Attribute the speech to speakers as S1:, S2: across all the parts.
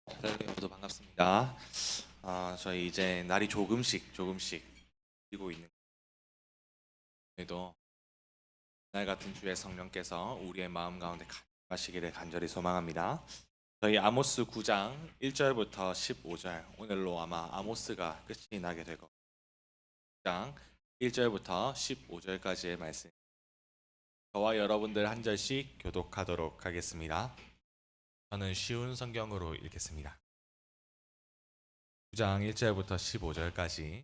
S1: 모두 반갑습니다. 저희 이제 날이 조금씩 뛰고 있는 오늘도 날 같은 주의 성령께서 우리의 마음 가운데 가시기를 간절히 소망합니다. 저희 아모스 9장 1절부터 15절 오늘로 아마 아모스가 끝이 나게 될 겁니다. 9장 1절부터 15절까지의 말씀 저와 여러분들 한 절씩 교독하도록 하겠습니다. 저는 쉬운 성경으로 읽겠습니다. 9장 1절부터 15절까지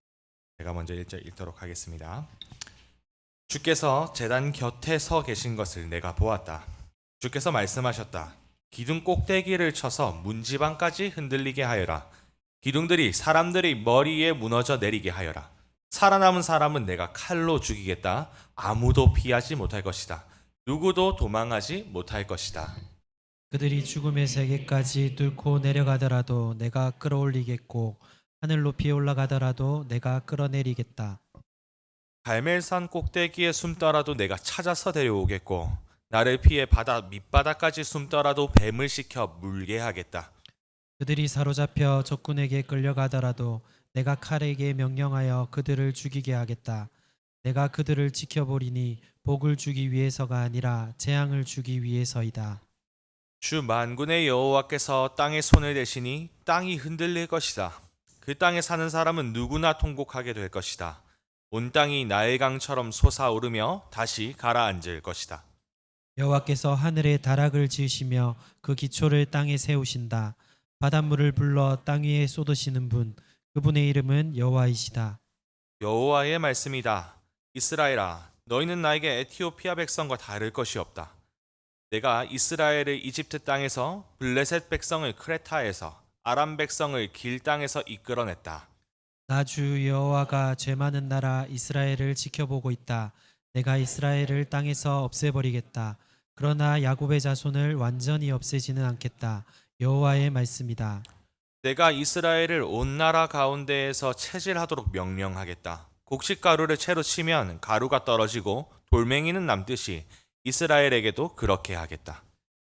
S1: 제가 먼저 1절 읽도록 하겠습니다. 주께서 제단 곁에 서 계신 것을 내가 보았다. 주께서 말씀하셨다. 기둥 꼭대기를 쳐서 문지방까지 흔들리게 하여라. 기둥들이 사람들의 머리에 무너져 내리게 하여라. 살아남은 사람은 내가 칼로 죽이겠다. 아무도 피하지 못할 것이다. 누구도 도망하지 못할 것이다.
S2: 그들이 죽음의 세계까지 뚫고 내려가더라도 내가 끌어올리겠고 하늘 높이 올라가더라도 내가 끌어내리겠다.
S1: 갈멜산 꼭대기에 숨더라도 내가 찾아서 데려오겠고 나를 피해 바다 밑바닥까지 숨더라도 뱀을 시켜 물게 하겠다.
S2: 그들이 사로잡혀 적군에게 끌려가더라도 내가 칼에게 명령하여 그들을 죽이게 하겠다. 내가 그들을 지켜보리니 복을 주기 위해서가 아니라 재앙을 주기 위해서이다.
S1: 주 만군의 여호와께서 땅에 손을 대시니 땅이 흔들릴 것이다. 그 땅에 사는 사람은 누구나 통곡하게 될 것이다. 온 땅이 나일 강처럼 솟아오르며 다시 가라앉을 것이다.
S2: 여호와께서 하늘에 다락을 지으시며 그 기초를 땅에 세우신다. 바닷물을 불러 땅 위에 쏟으시는 분, 그분의 이름은 여호와이시다.
S1: 여호와의 말씀이다. 이스라엘아, 너희는 나에게 에티오피아 백성과 다를 것이 없다. 내가 이스라엘을 이집트 땅에서 블레셋 백성을 크레타에서 아람 백성을 길 땅에서 이끌어냈다.
S2: 나 주 여호와가 죄 많은 나라 이스라엘을 지켜보고 있다. 내가 이스라엘을 땅에서 없애버리겠다. 그러나 야곱의 자손을 완전히 없애지는 않겠다. 여호와의 말씀이다.
S1: 내가 이스라엘을 온 나라 가운데에서 체질하도록 명령하겠다. 곡식가루를 채로 치면 가루가 떨어지고 돌멩이는 남듯이 이스라엘에게도 그렇게 하겠다.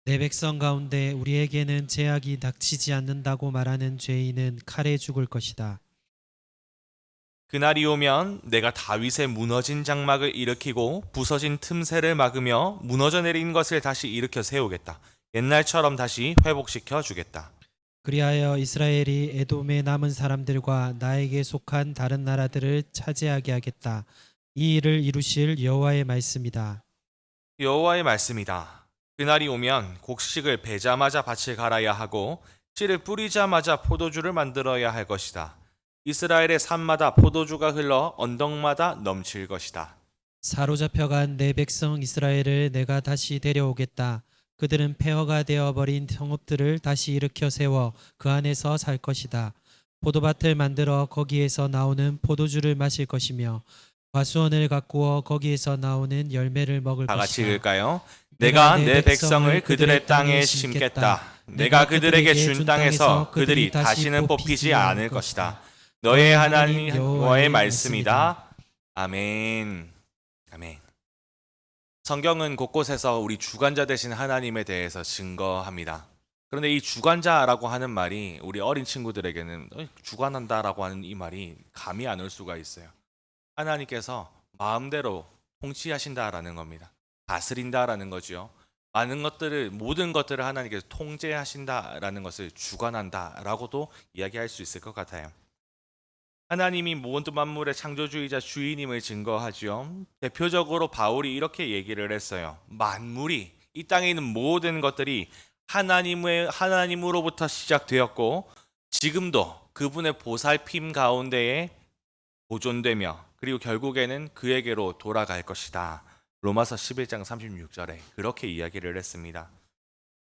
S2: 내 백성 가운데 우리에게는 제약이 닥치지 않는다고 말하는 죄인은 칼에 죽을 것이다.
S1: 그날이 오면 내가 다윗의 무너진 장막을 일으키고 부서진 틈새를 막으며 무너져 내린 것을 다시 일으켜 세우겠다. 옛날처럼 다시 회복시켜 주겠다.
S2: 그리하여 이스라엘이 에돔에 남은 사람들과 나에게 속한 다른 나라들을 차지하게 하겠다. 이 일을 이루실 여호와의 말씀이다.
S1: 여호와의 말씀이다. 그날이 오면 곡식을 베자마자 밭을 갈아야 하고 씨를 뿌리자마자 포도주를 만들어야 할 것이다. 이스라엘의 산마다 포도주가 흘러 언덕마다 넘칠 것이다.
S2: 사로잡혀간 내 백성 이스라엘을 내가 다시 데려오겠다. 그들은 폐허가 되어버린 성읍들을 다시 일으켜 세워 그 안에서 살 것이다. 포도밭을 만들어 거기에서 나오는 포도주를 마실 것이며 과수원을 가꾸어 거기에서 나오는 열매를 먹을
S1: 다 같이
S2: 것이다.
S1: 읽을까요? 내가 내 백성을 그들의 땅에 심겠다. 내가 그들에게 준 땅에서 그들이 다시는 뽑히지 않을 것이다. 너의 하나님 여호와의 말씀이다. 아멘. 아멘. 성경은 곳곳에서 우리 주관자 되신 하나님에 대해서 증거합니다. 그런데 이 주관자라고 하는 말이 우리 어린 친구들에게는 주관한다라고 하는 이 말이 감이 안 올 수가 있어요. 하나님께서 마음대로 통치하신다라는 겁니다. 다스린다라는 거죠. 모든 것들을 하나님께서 통제하신다라는 것을 주관한다라고도 이야기할 수 있을 것 같아요. 하나님이 모든 만물의 창조주의자 주인임을 증거하죠. 대표적으로 바울이 이렇게 얘기를 했어요. 만물이 이 땅에 있는 모든 것들이 하나님으로부터 시작되었고 지금도 그분의 보살핌 가운데에 보존되며 그리고 결국에는 그에게로 돌아갈 것이다. 로마서 11장 36절에 그렇게 이야기를 했습니다.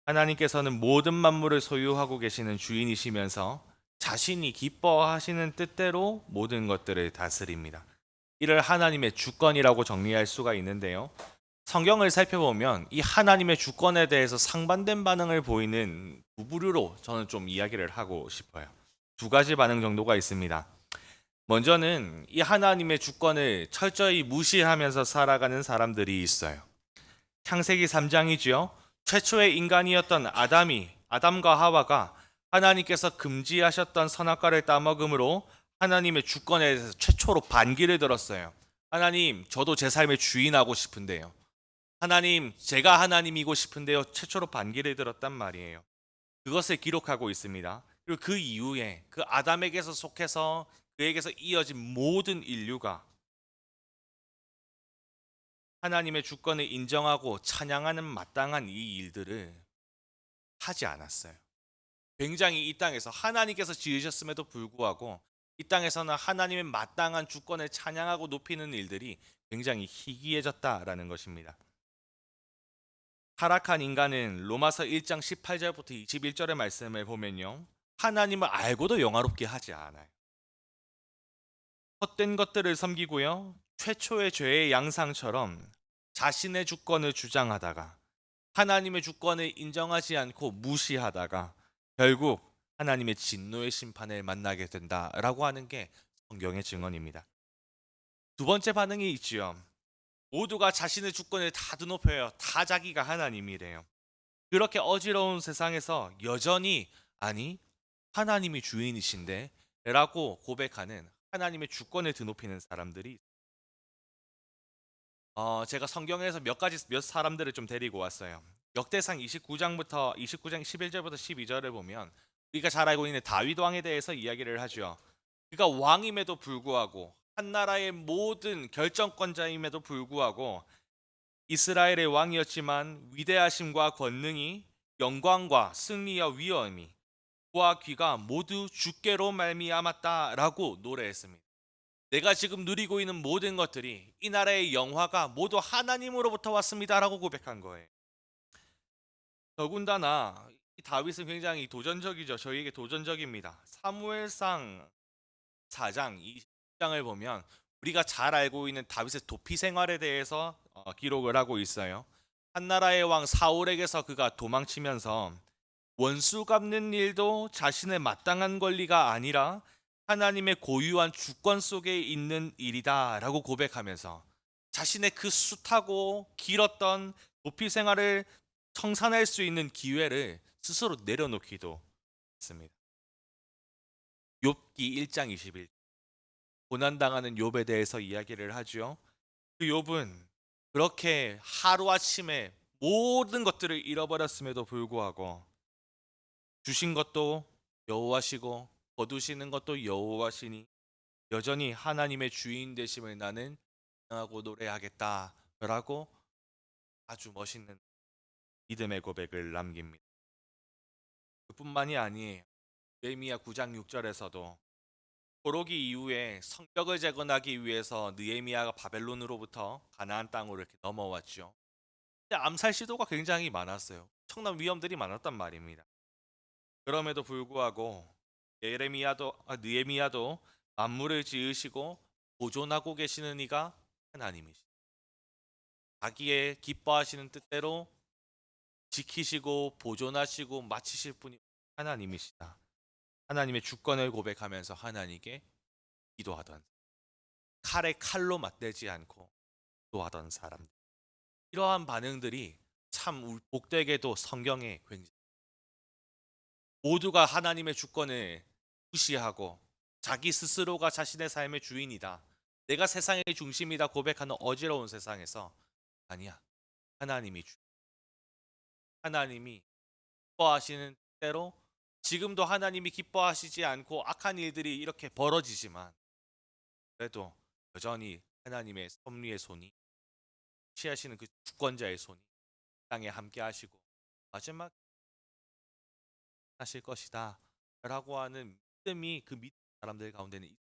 S1: 하나님께서는 모든 만물을 소유하고 계시는 주인이시면서 자신이 기뻐하시는 뜻대로 모든 것들을 다스립니다. 이를 하나님의 주권이라고 정리할 수가 있는데요. 성경을 살펴보면 이 하나님의 주권에 대해서 상반된 반응을 보이는 두 부류로 저는 좀 이야기를 하고 싶어요. 두 가지 반응 정도가 있습니다. 먼저는 이 하나님의 주권을 철저히 무시하면서 살아가는 사람들이 있어요. 창세기 3장이지요. 최초의 인간이었던 아담과 하와가 하나님께서 금지하셨던 선악과를 따먹음으로 하나님의 주권에 대해서 최초로 반기를 들었어요. 하나님, 저도 제 삶의 주인하고 싶은데요. 하나님, 제가 하나님이고 싶은데요. 최초로 반기를 들었단 말이에요. 그것을 기록하고 있습니다. 그리고 그 이후에 그 아담에게서 속해서 그에게서 이어진 모든 인류가 하나님의 주권을 인정하고 찬양하는 마땅한 이 일들을 하지 않았어요. 굉장히 이 땅에서 하나님께서 지으셨음에도 불구하고 이 땅에서는 하나님의 마땅한 주권을 찬양하고 높이는 일들이 굉장히 희귀해졌다라는 것입니다. 타락한 인간은 로마서 1장 18절부터 21절의 말씀을 보면요. 하나님을 알고도 영화롭게 하지 않아요. 헛된 것들을 섬기고요. 최초의 죄의 양상처럼 자신의 주권을 주장하다가 하나님의 주권을 인정하지 않고 무시하다가 결국 하나님의 진노의 심판을 만나게 된다라고 하는 게 성경의 증언입니다. 두 번째 반응이 있지요. 모두가 자신의 주권을 다 드높여요. 다 자기가 하나님이래요. 그렇게 어지러운 세상에서 여전히 아니 하나님이 주인이신데 라고 고백하는 하나님의 주권을 드높이는 사람들이 제가 성경에서 몇 사람들을 좀 데리고 왔어요. 역대상 29장부터 29장 11절부터 12절을 보면 우리가 잘 알고 있는 다윗 왕에 대해서 이야기를 하죠. 그가 왕임에도 불구하고 한 나라의 모든 결정권자임에도 불구하고 이스라엘의 왕이었지만 위대하심과 권능이 영광과 승리와 위엄이 그와 귀가 모두 주께로 말미암았다라고 노래했습니다. 내가 지금 누리고 있는 모든 것들이 이 나라의 영화가 모두 하나님으로부터 왔습니다라고 고백한 거예요. 더군다나 이 다윗은 굉장히 도전적이죠. 저희에게 도전적입니다. 사무엘상 4장 20장을 보면 우리가 잘 알고 있는 다윗의 도피 생활에 대해서 기록을 하고 있어요. 한 나라의 왕 사울에게서 그가 도망치면서 원수 갚는 일도 자신의 마땅한 권리가 아니라 하나님의 고유한 주권 속에 있는 일이다라고 고백하면서 자신의 그 숱하고 길었던 도피 생활을 청산할 수 있는 기회를 스스로 내려놓기도 했습니다. 욥기 1장 21. 고난당하는 욥에 대해서 이야기를 하죠. 그 욥은 그렇게 하루아침에 모든 것들을 잃어버렸음에도 불구하고 주신 것도 여호와시고 거두시는 것도 여호와시니 여전히 하나님의 주인 되심을 나는 하고 노래하겠다라고 아주 멋있는 믿음의 고백을 남깁니다. 그뿐만이 아니에요. 느헤미야 9장 6절에서도 포로기 이후에 성벽을 재건하기 위해서 느헤미야가 바벨론으로부터 가나안 땅으로 이렇게 넘어왔죠. 근데 암살 시도가 굉장히 많았어요. 엄청난 위험들이 많았단 말입니다. 그럼에도 불구하고 느헤미야도 만물을 지으시고 보존하고 계시는 이가 하나님이시. 자기의 기뻐하시는 뜻대로 지키시고 보존하시고 마치실 분이 하나님이시다. 하나님의 주권을 고백하면서 하나님께 기도하던 칼에 칼로 맞대지 않고 기도하던 사람. 이러한 반응들이 참 복되게도 성경에 굉장히 모두가 하나님의 주권을 무시하고 자기 스스로가 자신의 삶의 주인이다. 내가 세상의 중심이다 고백하는 어지러운 세상에서 아니야. 하나님이 하나님이 기뻐하시는 대로 지금도 하나님이 기뻐하시지 않고 악한 일들이 이렇게 벌어지지만 그래도 여전히 하나님의 섭리의 손이 취하시는 그 주권자의 손이 땅에 함께 하시고 마지막 하실 것이다 라고 하는 믿음이 그 믿는 사람들 가운데는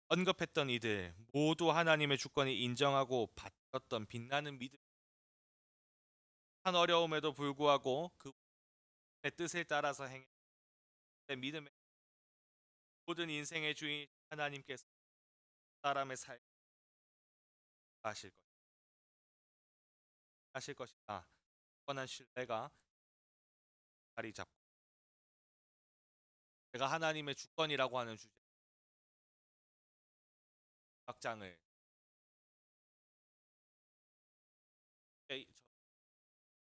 S1: 언급했던 이들 모두 하나님의 주권을 인정하고 받았던 빛나는 믿음 한 어려움에도 불구하고 그의 뜻을 따라서 행해 믿음의 모든 인생의 주인 하나님께서 사람의 삶 하실 것 하실 것이다. 뻔한 신뢰가 자리 잡고 제가 하나님의 주권이라고 하는 주제 각장을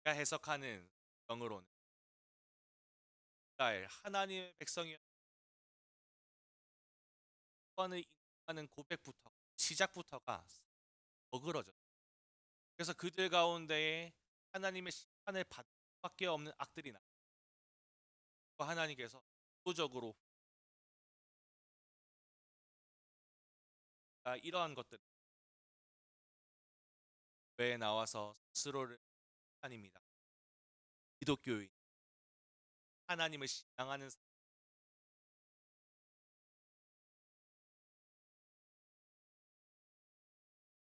S1: 제가 해석하는 영으로는 이스라엘 하나님의 백성이 구원을 인정하는 고백부터 시작부터가 어그러져. 그래서 그들 가운데에 하나님의 심판을 받을 수밖에 없는 악들이 나. 하나님께서 도적으로 이러한 것들 왜 나와서 스스로를 하나님이다. 기독교인 하나님을 신앙하는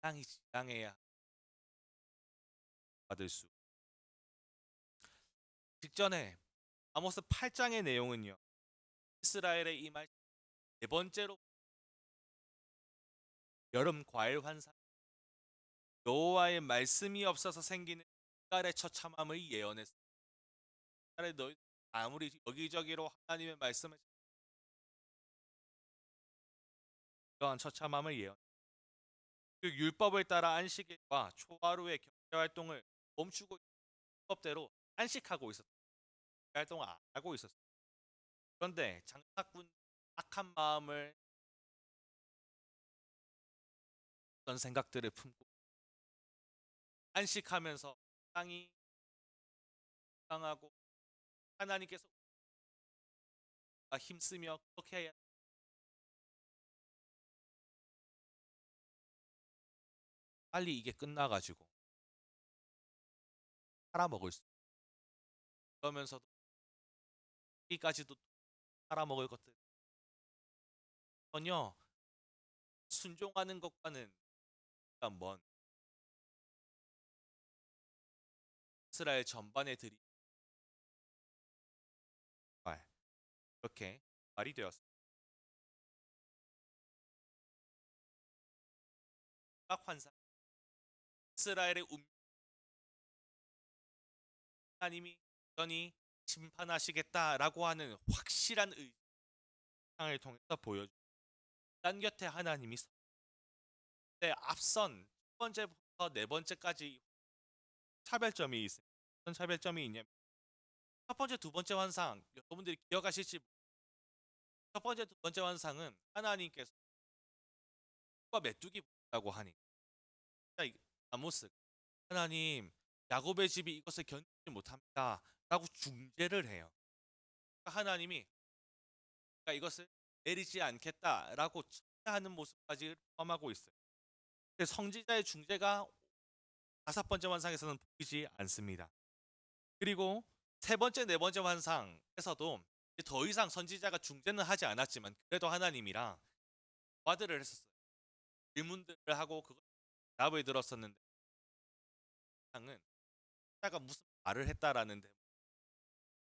S1: 사랑이 지당해야 받을 수. 직전에 아모스 8장의 내용은요. 이스라엘의 이 말 네 번째로 여름 과일 환상 여호와의 말씀이 없어서 생기는 이갈의 처참함을 예언했습니다. 너희 아무리 여기저기로 하나님의 말씀을 이러한 처참함을 예언. 그 율법을 따라 안식일과 초하루의 경제 활동을 멈추고 율법대로 안식하고 있었다. 활동을 안 하고 있었어요. 그런데 장사꾼 악한 마음을 어떤 생각들을 품고 안식하면서 땅이 강하고 하나님께서 힘쓰며 그렇게 해야 빨리 이게 끝나가지고 팔아먹을 수 그러면서도 여기까지도 팔아먹을 것들 전혀 순종하는 것과는 먼 이스라엘 전반에 들이 이렇게 말이 되었습니다. 환상 이스라엘의 하나님이 여전히 심판하시겠다라고 하는 확실한 의상을 통해서 보여주. 딴 곁에 하나님이 네, 앞선 첫 번째부터 네 번째까지 차별점이 있습니다. 어떤 차별점이 있냐면 첫 번째, 두 번째 환상 여러분들이 기억하실지 첫 번째, 두 번째 환상은 하나님께서 메뚜기 보다고 하니 아모스 하나님 야곱의 집이 이것을 견디지 못합니다 라고 중재를 해요. 하나님이 이것을 내리지 않겠다라고 하는 모습까지 포함하고 있어요. 성지자의 중재가 다섯 번째 환상에서는 보이지 않습니다. 그리고 세 번째, 네 번째 환상에서도 더 이상 선지자가 중재는 하지 않았지만 그래도 하나님이랑 대화들을 했었어요. 질문들을 하고 그걸 답을 들었었는데 상은 자가 무슨 말을 했다라는데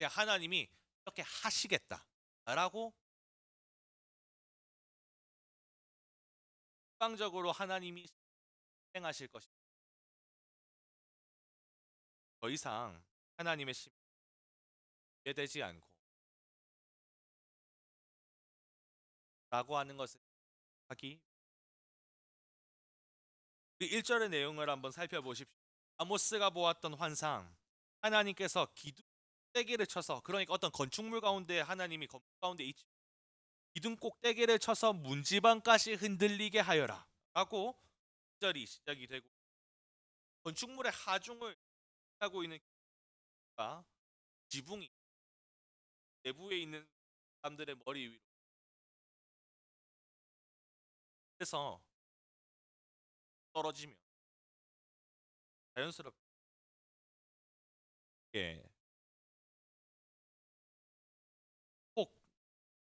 S1: 하나님이 이렇게 하시겠다라고 일방적으로 하나님이 실행하실 것이다. 더 이상 하나님의 심 이해되지 않고 라고 하는 것을 하기 1절의 내용을 한번 살펴보십시오. 아모스가 보았던 환상 하나님께서 기둥 꼭대기를 쳐서 그러니까 어떤 건축물 가운데 하나님이 건물 가운데 있지 기둥 꼭대기를 쳐서 문지방까지 흔들리게 하여라 라고 1절이 시작이 되고 건축물의 하중을 하고 있는 지붕이 내부에 있는 사람들의 머리 위로 그래서 떨어지면 자연스럽게 꼭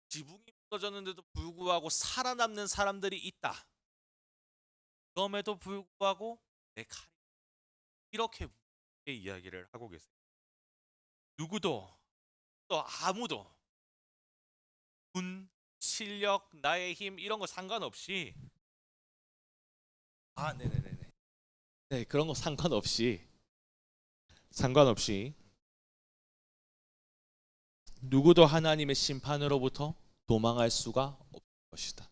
S1: 지붕이 무너졌는데도 불구하고 살아남는 사람들이 있다. 그럼에도 불구하고 내 칼이 이렇게 이야기를 하고 계세요. 누구도 또 아무도 돈, 실력, 나의 힘 이런 거 상관없이 네네네네. 네 그런 거 상관없이 누구도 하나님의 심판으로부터 도망할 수가 없을 것이다.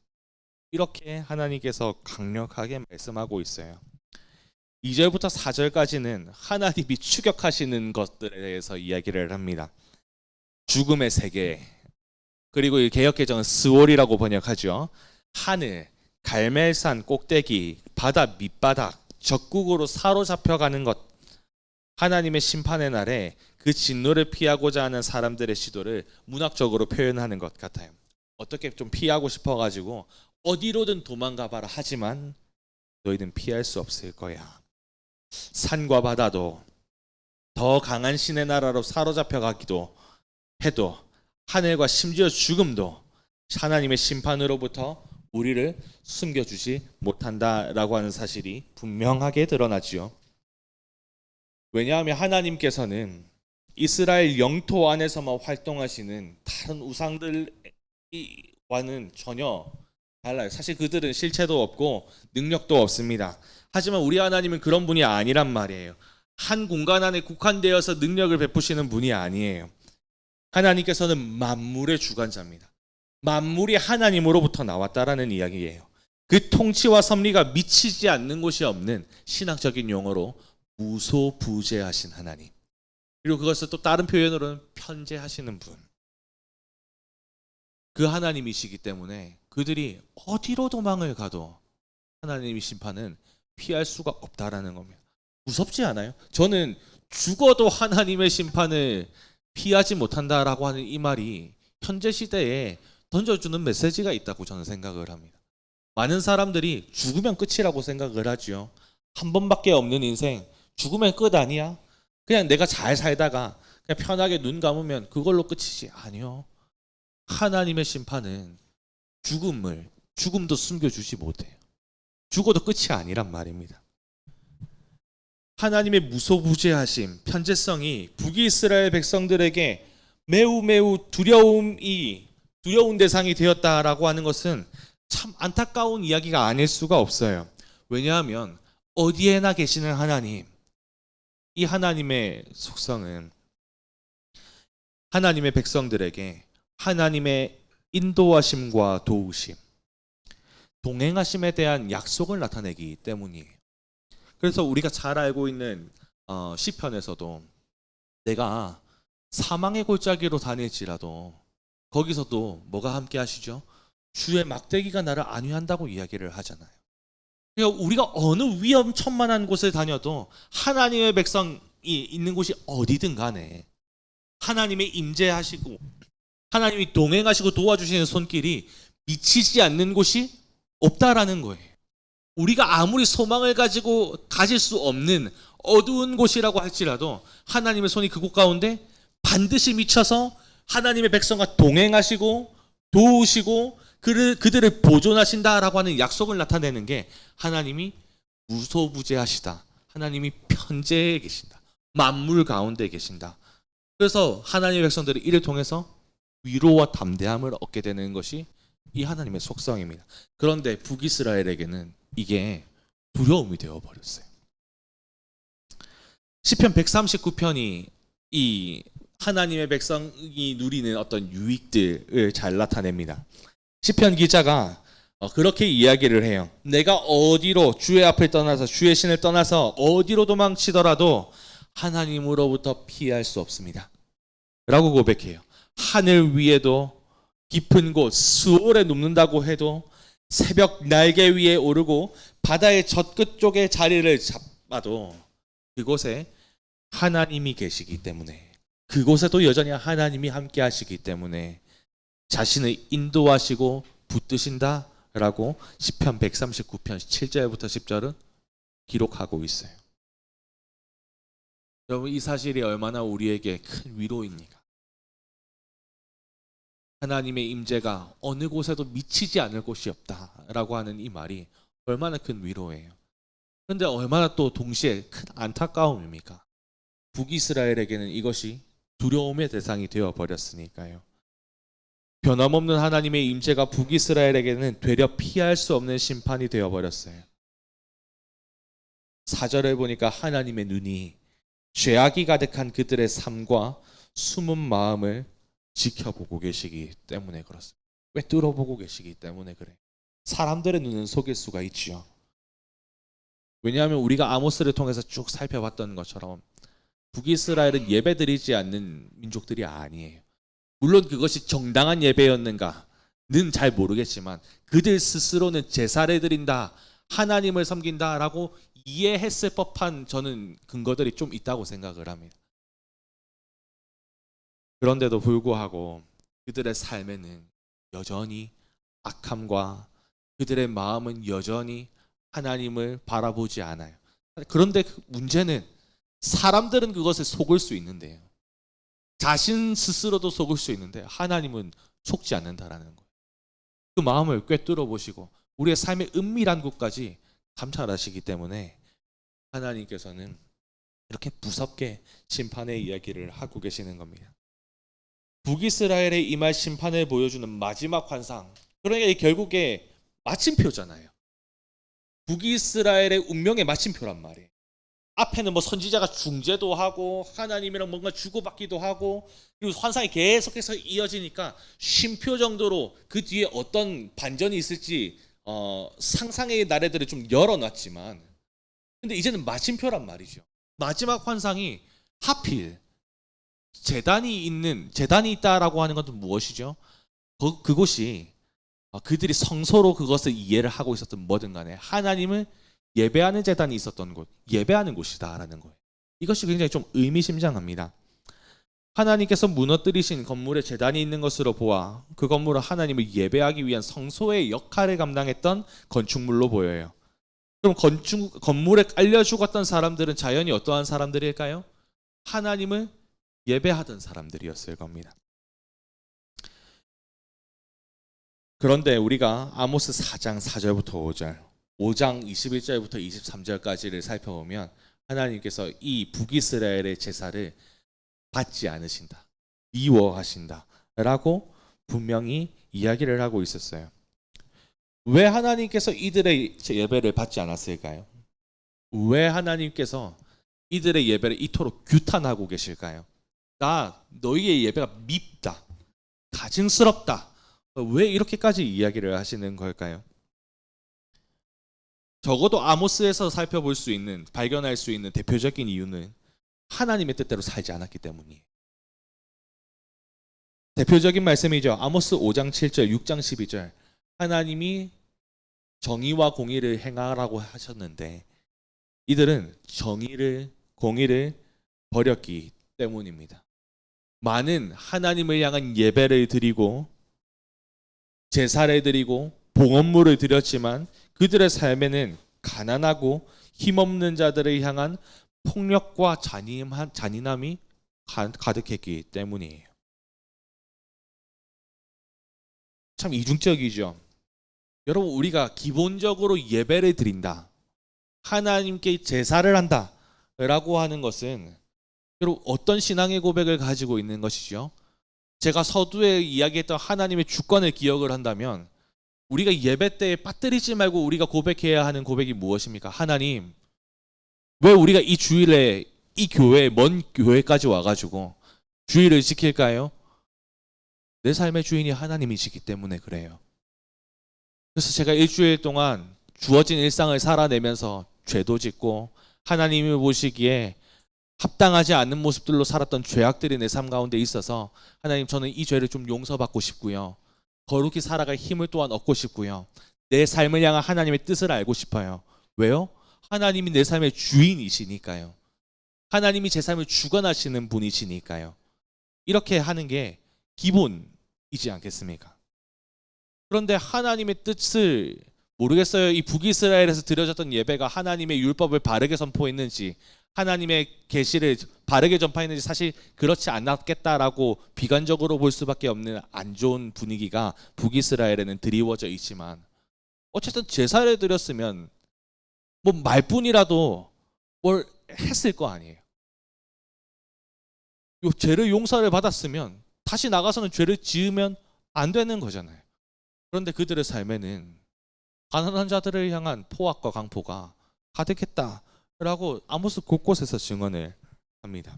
S1: 이렇게 하나님께서 강력하게 말씀하고 있어요. 2절부터 4절까지는 하나님이 추격하시는 것들에 대해서 이야기를 합니다. 죽음의 세계, 그리고 이 개역개정은 스월이라고 번역하죠. 하늘, 갈멜산 꼭대기, 바다 밑바닥, 적국으로 사로잡혀가는 것, 하나님의 심판의 날에 그 진노를 피하고자 하는 사람들의 시도를 문학적으로 표현하는 것 같아요. 어떻게 좀 피하고 싶어가지고 어디로든 도망가봐라 하지만 너희는 피할 수 없을 거야. 산과 바다도 더 강한 신의 나라로 사로잡혀가기도 해도 하늘과 심지어 죽음도 하나님의 심판으로부터 우리를 숨겨주지 못한다라고 하는 사실이 분명하게 드러나지요. 왜냐하면 하나님께서는 이스라엘 영토 안에서만 활동하시는 다른 우상들과는 전혀 달라요. 사실 그들은 실체도 없고 능력도 없습니다. 하지만 우리 하나님은 그런 분이 아니란 말이에요. 한 공간 안에 국한되어서 능력을 베푸시는 분이 아니에요. 하나님께서는 만물의 주관자입니다. 만물이 하나님으로부터 나왔다라는 이야기예요. 그 통치와 섭리가 미치지 않는 곳이 없는, 신학적인 용어로 무소부재하신 하나님. 그리고 그것을 또 다른 표현으로는 편재하시는 분. 그 하나님이시기 때문에 그들이 어디로 도망을 가도 하나님의 심판은 피할 수가 없다라는 겁니다. 무섭지 않아요? 저는 죽어도 하나님의 심판을 피하지 못한다라고 하는 이 말이 현재 시대에 던져주는 메시지가 있다고 저는 생각을 합니다. 많은 사람들이 죽으면 끝이라고 생각을 하죠. 한 번밖에 없는 인생, 죽으면 끝 아니야? 그냥 내가 잘 살다가 그냥 편하게 눈 감으면 그걸로 끝이지. 아니요. 하나님의 심판은 죽음도 숨겨주지 못해요. 죽어도 끝이 아니란 말입니다. 하나님의 무소부재하심, 편재성이 북이스라엘 백성들에게 매우 두려운 대상이 되었다라고 하는 것은 참 안타까운 이야기가 아닐 수가 없어요. 왜냐하면 어디에나 계시는 하나님, 이 하나님의 속성은 하나님의 백성들에게 하나님의 인도하심과 도우심, 동행하심에 대한 약속을 나타내기 때문이에요. 그래서 우리가 잘 알고 있는 시편에서도 내가 사망의 골짜기로 다닐지라도 거기서도 뭐가 함께 하시죠? 주의 막대기가 나를 안위한다고 이야기를 하잖아요. 그러니까 우리가 어느 위험천만한 곳에 다녀도 하나님의 백성이 있는 곳이 어디든 간에 하나님의 임재하시고 하나님이 동행하시고 도와주시는 손길이 미치지 않는 곳이 없다라는 거예요. 우리가 아무리 소망을 가지고 가질 수 없는 어두운 곳이라고 할지라도 하나님의 손이 그곳 가운데 반드시 미쳐서 하나님의 백성과 동행하시고 도우시고 그들을 보존하신다라고 하는 약속을 나타내는 게 하나님이 무소부재하시다. 하나님이 편재해 계신다. 만물 가운데 계신다. 그래서 하나님의 백성들이 이를 통해서 위로와 담대함을 얻게 되는 것이 이 하나님의 속성입니다. 그런데 북이스라엘에게는 이게 두려움이 되어버렸어요. 시편 139편이 이 하나님의 백성이 누리는 어떤 유익들을 잘 나타냅니다. 시편 기자가 그렇게 이야기를 해요. 내가 어디로 주의 앞을 떠나서 주의 신을 떠나서 어디로 도망치더라도 하나님으로부터 피할 수 없습니다. 라고 고백해요. 하늘 위에도 깊은 곳 스올에 눕는다고 해도 새벽 날개 위에 오르고 바다의 젖끝 쪽에 자리를 잡아도 그곳에 하나님이 계시기 때문에, 그곳에도 여전히 하나님이 함께 하시기 때문에 자신을 인도하시고 붙드신다라고 시편 139편 7절부터 10절은 기록하고 있어요. 여러분, 이 사실이 얼마나 우리에게 큰 위로입니까? 하나님의 임재가 어느 곳에도 미치지 않을 곳이 없다라고 하는 이 말이 얼마나 큰 위로예요. 그런데 얼마나 또 동시에 큰 안타까움입니까? 북이스라엘에게는 이것이 두려움의 대상이 되어버렸으니까요. 변함없는 하나님의 임재가 북이스라엘에게는 되려 피할 수 없는 심판이 되어버렸어요. 4절을 보니까 하나님의 눈이 죄악이 가득한 그들의 삶과 숨은 마음을 지켜보고 계시기 때문에 그렇습니다. 왜 뚫어보고 계시기 때문에 그래. 사람들의 눈은 속일 수가 있지요. 왜냐하면 우리가 아모스를 통해서 쭉 살펴봤던 것처럼 북이스라엘은 예배드리지 않는 민족들이 아니에요. 물론 그것이 정당한 예배였는가는 잘 모르겠지만 그들 스스로는 제사를 드린다, 하나님을 섬긴다라고 이해했을 법한 저는 근거들이 좀 있다고 생각을 합니다. 그런데도 불구하고 그들의 삶에는 여전히 악함과 그들의 마음은 여전히 하나님을 바라보지 않아요. 그런데 문제는 사람들은 그것을 속을 수 있는데요. 자신 스스로도 속을 수 있는데 하나님은 속지 않는다라는 거예요. 그 마음을 꿰뚫어 보시고 우리의 삶의 은밀한 곳까지 감찰하시기 때문에 하나님께서는 이렇게 무섭게 심판의 이야기를 하고 계시는 겁니다. 북이스라엘에 임할 심판을 보여주는 마지막 환상, 그러니까 결국에 마침표잖아요. 북이스라엘의 운명의 마침표란 말이에요. 앞에는 뭐 선지자가 중재도 하고 하나님이랑 뭔가 주고받기도 하고 그리고 환상이 계속해서 이어지니까 쉼표 정도로 그 뒤에 어떤 반전이 있을지 상상의 나래들을 좀 열어놨지만 근데 이제는 마침표란 말이죠. 마지막 환상이 하필 제단이 있다라고 하는 것은 무엇이죠? 그곳이 그들이 성소로 그것을 이해를 하고 있었던 뭐든 간에 하나님을 예배하는 제단이 있었던 곳, 예배하는 곳이다라는 거예요. 이것이 굉장히 좀 의미심장합니다. 하나님께서 무너뜨리신 건물에 제단이 있는 것으로 보아 그 건물은 하나님을 예배하기 위한 성소의 역할을 감당했던 건축물로 보여요. 그럼 건물에 깔려 죽었던 사람들은 자연히 어떠한 사람들일까요? 하나님을 예배하던 사람들이었을 겁니다. 그런데 우리가 아모스 4장 4절부터 5절, 5장 21절부터 23절까지를 살펴보면 하나님께서 이 북이스라엘의 제사를 받지 않으신다, 미워하신다 라고 분명히 이야기를 하고 있었어요. 왜 하나님께서 이들의 예배를 받지 않았을까요? 왜 하나님께서 이들의 예배를 이토록 규탄하고 계실까요? 너희의 예배가 밉다, 가증스럽다, 왜 이렇게까지 이야기를 하시는 걸까요? 적어도 아모스에서 발견할 수 있는 대표적인 이유는 하나님의 뜻대로 살지 않았기 때문이에요. 대표적인 말씀이죠. 아모스 5장 7절, 6장 12절. 하나님이 정의와 공의를 행하라고 하셨는데 이들은 공의를 버렸기 때문입니다. 많은 하나님을 향한 예배를 드리고 제사를 드리고 봉헌물을 드렸지만 그들의 삶에는 가난하고 힘없는 자들을 향한 폭력과 잔인함이 가득했기 때문이에요. 참 이중적이죠. 여러분, 우리가 기본적으로 예배를 드린다, 하나님께 제사를 한다 라고 하는 것은 여러분 어떤 신앙의 고백을 가지고 있는 것이죠? 제가 서두에 이야기했던 하나님의 주권을 기억을 한다면 우리가 예배 때에 빠뜨리지 말고 우리가 고백해야 하는 고백이 무엇입니까? 하나님, 왜 우리가 이 주일에 이 교회, 먼 교회까지 와가지고 주일을 지킬까요? 내 삶의 주인이 하나님이시기 때문에 그래요. 그래서 제가 일주일 동안 주어진 일상을 살아내면서 죄도 짓고 하나님이 보시기에 합당하지 않는 모습들로 살았던 죄악들이 내 삶 가운데 있어서 하나님, 저는 이 죄를 좀 용서받고 싶고요. 거룩히 살아갈 힘을 또한 얻고 싶고요. 내 삶을 향한 하나님의 뜻을 알고 싶어요. 왜요? 하나님이 내 삶의 주인이시니까요. 하나님이 제 삶을 주관하시는 분이시니까요. 이렇게 하는 게 기본이지 않겠습니까? 그런데 하나님의 뜻을 모르겠어요. 이 북이스라엘에서 드려졌던 예배가 하나님의 율법을 바르게 선포했는지 하나님의 계시를 바르게 전파했는지 사실 그렇지 않았겠다라고 비관적으로 볼 수밖에 없는 안 좋은 분위기가 북이스라엘에는 드리워져 있지만 어쨌든 제사를 드렸으면 뭐 말뿐이라도 뭘 했을 거 아니에요. 요 죄를 용서를 받았으면 다시 나가서는 죄를 지으면 안 되는 거잖아요. 그런데 그들의 삶에는 가난한 자들을 향한 포악과 강포가 가득했다라고 아모스 곳곳에서 증언을 합니다.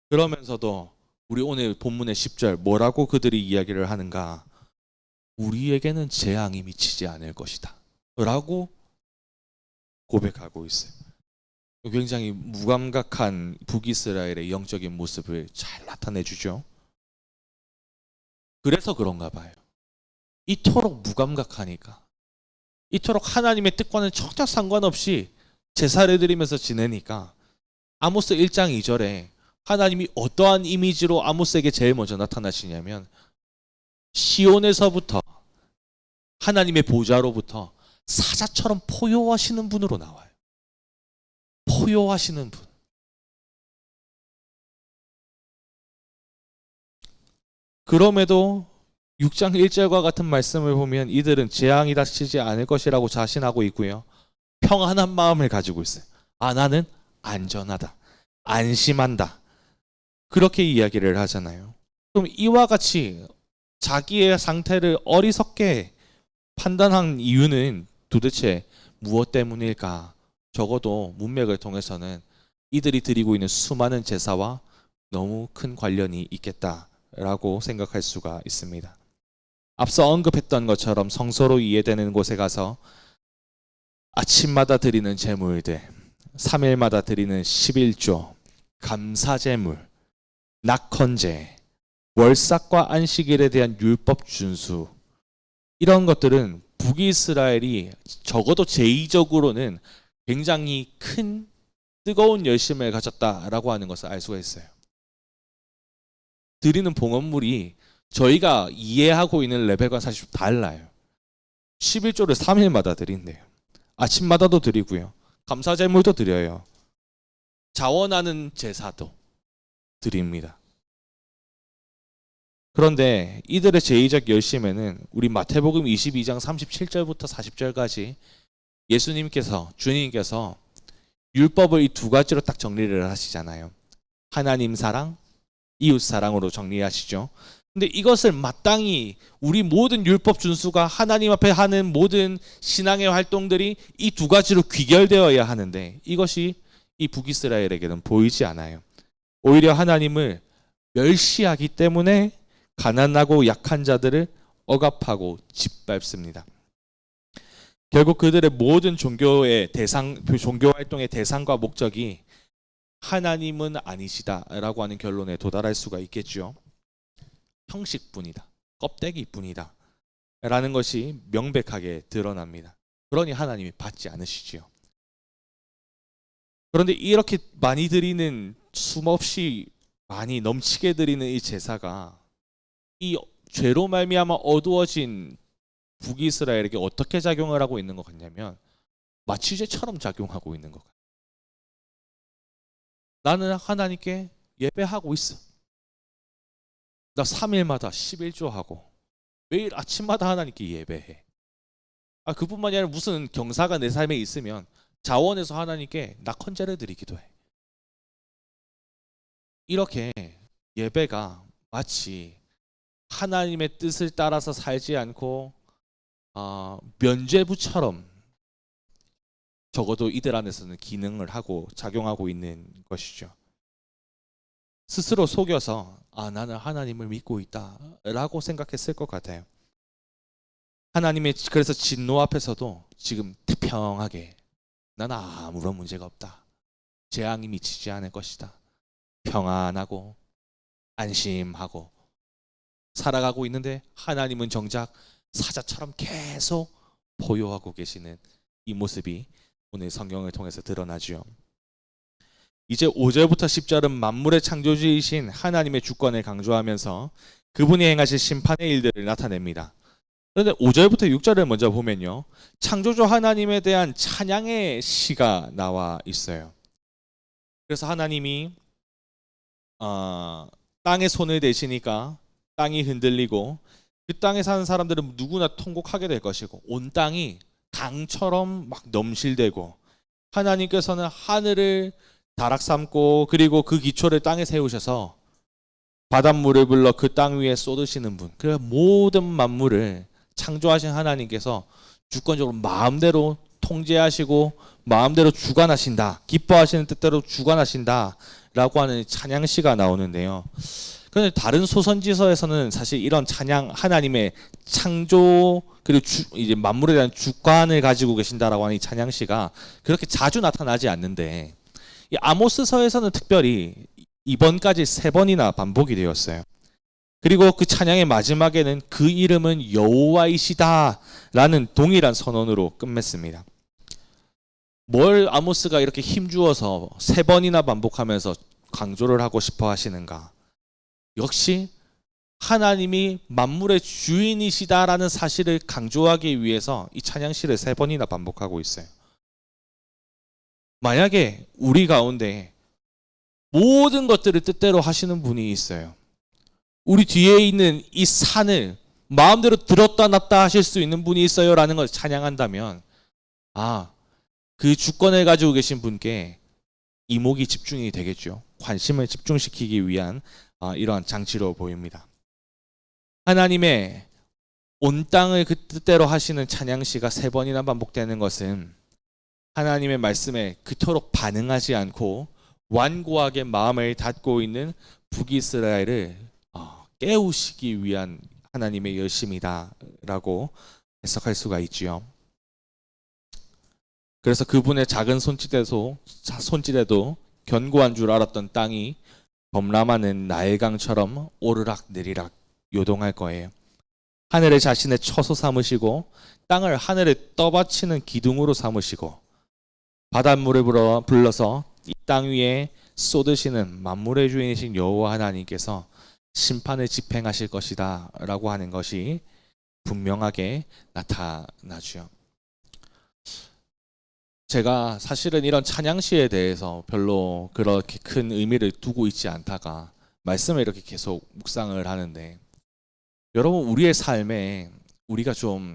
S1: 그러면서도 우리 오늘 본문의 10절 뭐라고 그들이 이야기를 하는가? 우리에게는 재앙이 미치지 않을 것이다 라고 고백하고 있어요. 굉장히 무감각한 북이스라엘의 영적인 모습을 잘 나타내주죠. 그래서 그런가 봐요. 이토록 무감각하니까, 이토록 하나님의 뜻과는 전혀 상관없이 제사를 드리면서 지내니까 아모스 1장 2절에 하나님이 어떠한 이미지로 아모스에게 제일 먼저 나타나시냐면 시온에서부터 하나님의 보좌로부터 사자처럼 포효하시는 분으로 나와요. 포효하시는 분. 그럼에도 6장 1절과 같은 말씀을 보면 이들은 재앙이 닥치지 않을 것이라고 자신하고 있고요. 평안한 마음을 가지고 있어요. 아, 나는 안전하다. 안심한다. 그렇게 이야기를 하잖아요. 그럼 이와 같이 자기의 상태를 어리석게 판단한 이유는 도대체 무엇 때문일까? 적어도 문맥을 통해서는 이들이 드리고 있는 수많은 제사와 너무 큰 관련이 있겠다라고 생각할 수가 있습니다. 앞서 언급했던 것처럼 성소로 이해되는 곳에 가서 아침마다 드리는 제물들, 3일마다 드리는 11조, 감사제물, 낙헌제, 월삭과 안식일에 대한 율법 준수, 이런 것들은 북이스라엘이 적어도 제의적으로는 굉장히 큰 뜨거운 열심을 가졌다라고 하는 것을 알 수가 있어요. 드리는 봉헌물이 저희가 이해하고 있는 레벨과 사실 달라요. 11조를 3일마다 드린대요. 아침마다도 드리고요. 감사제물도 드려요. 자원하는 제사도 드립니다. 그런데 이들의 제의적 열심에는 우리 마태복음 22장 37절부터 40절까지 예수님께서, 주님께서 율법을 이 두 가지로 딱 정리를 하시잖아요. 하나님 사랑, 이웃 사랑으로 정리하시죠. 근데 이것을 마땅히 우리 모든 율법 준수가 하나님 앞에 하는 모든 신앙의 활동들이 이 두 가지로 귀결되어야 하는데 이것이 이 북이스라엘에게는 보이지 않아요. 오히려 하나님을 멸시하기 때문에 가난하고 약한 자들을 억압하고 짓밟습니다. 결국 그들의 모든 종교의 대상, 종교 활동의 대상과 목적이 하나님은 아니시다라고 하는 결론에 도달할 수가 있겠죠. 형식뿐이다, 껍데기뿐이다 라는 것이 명백하게 드러납니다. 그러니 하나님이 받지 않으시지요. 그런데 이렇게 많이 드리는, 숨없이 많이 넘치게 드리는 이 제사가 이 죄로 말미암아 어두워진 북이스라엘에게 어떻게 작용을 하고 있는 것 같냐면 마취제처럼 작용하고 있는 것 같아요. 나는 하나님께 예배하고 있어. 나 3일마다 11조 하고 매일 아침마다 하나님께 예배해. 그뿐만이 아니라 무슨 경사가 내 삶에 있으면 자원해서 하나님께 낙헌제를 드리기도 해. 이렇게 예배가 마치 하나님의 뜻을 따라서 살지 않고 면죄부처럼 적어도 이들 안에서는 기능을 하고 작용하고 있는 것이죠. 스스로 속여서 나는 하나님을 믿고 있다라고 생각했을 것 같아요. 하나님의 그래서 진노 앞에서도 지금 태평하게 나는 아무런 문제가 없다. 재앙이 미치지 않을 것이다. 평안하고 안심하고 살아가고 있는데 하나님은 정작 사자처럼 계속 보유하고 계시는 이 모습이 오늘 성경을 통해서 드러나죠. 이제 5절부터 10절은 만물의 창조주이신 하나님의 주권을 강조하면서 그분이 행하실 심판의 일들을 나타냅니다. 그런데 5절부터 6절을 먼저 보면요, 창조주 하나님에 대한 찬양의 시가 나와 있어요. 그래서 하나님이 땅에 손을 대시니까 땅이 흔들리고 그 땅에 사는 사람들은 누구나 통곡하게 될 것이고 온 땅이 강처럼 막 넘실대고 하나님께서는 하늘을 다락 삼고 그리고 그 기초를 땅에 세우셔서 바닷물을 불러 그 땅 위에 쏟으시는 분, 그 모든 만물을 창조하신 하나님께서 주권적으로 마음대로 통제하시고 마음대로 주관하신다, 기뻐하시는 뜻대로 주관하신다 라고 하는 찬양시가 나오는데요. 그런데 다른 소선지서에서는 사실 이런 찬양, 하나님의 창조 그리고 이제 만물에 대한 주관을 가지고 계신다라고 하는 이 찬양시가 그렇게 자주 나타나지 않는데 이 아모스서에서는 특별히 이번까지 3번이나 반복이 되었어요. 그리고 그 찬양의 마지막에는 그 이름은 여호와이시다라는 동일한 선언으로 끝맺습니다. 뭘 아모스가 이렇게 힘주어서 3번이나 반복하면서 강조를 하고 싶어 하시는가? 역시 하나님이 만물의 주인이시다라는 사실을 강조하기 위해서 이 찬양시를 3번이나 반복하고 있어요. 만약에 우리 가운데 모든 것들을 뜻대로 하시는 분이 있어요. 우리 뒤에 있는 이 산을 마음대로 들었다 놨다 하실 수 있는 분이 있어요라는 걸 찬양한다면, 그 주권을 가지고 계신 분께 이목이 집중이 되겠죠. 관심을 집중시키기 위한 이러한 장치로 보입니다. 하나님의 온 땅을 그 뜻대로 하시는 찬양시가 3번이나 반복되는 것은 하나님의 말씀에 그토록 반응하지 않고 완고하게 마음을 닫고 있는 북이스라엘을 깨우시기 위한 하나님의 열심이다라고 해석할 수가 있지요. 그래서 그분의 작은 손짓에도 견고한 줄 알았던 땅이 범람하는 나일강처럼 오르락 내리락 요동할 거예요. 하늘을 자신의 처소 삼으시고 땅을 하늘에 떠받치는 기둥으로 삼으시고 바닷물을 불러서 이 땅 위에 쏟으시는 만물의 주인이신 여호와 하나님께서 심판을 집행하실 것이다 라고 하는 것이 분명하게 나타나죠. 제가 사실은 이런 찬양시에 대해서 별로 그렇게 큰 의미를 두고 있지 않다가 말씀을 이렇게 계속 묵상을 하는데, 여러분, 우리의 삶에 우리가 좀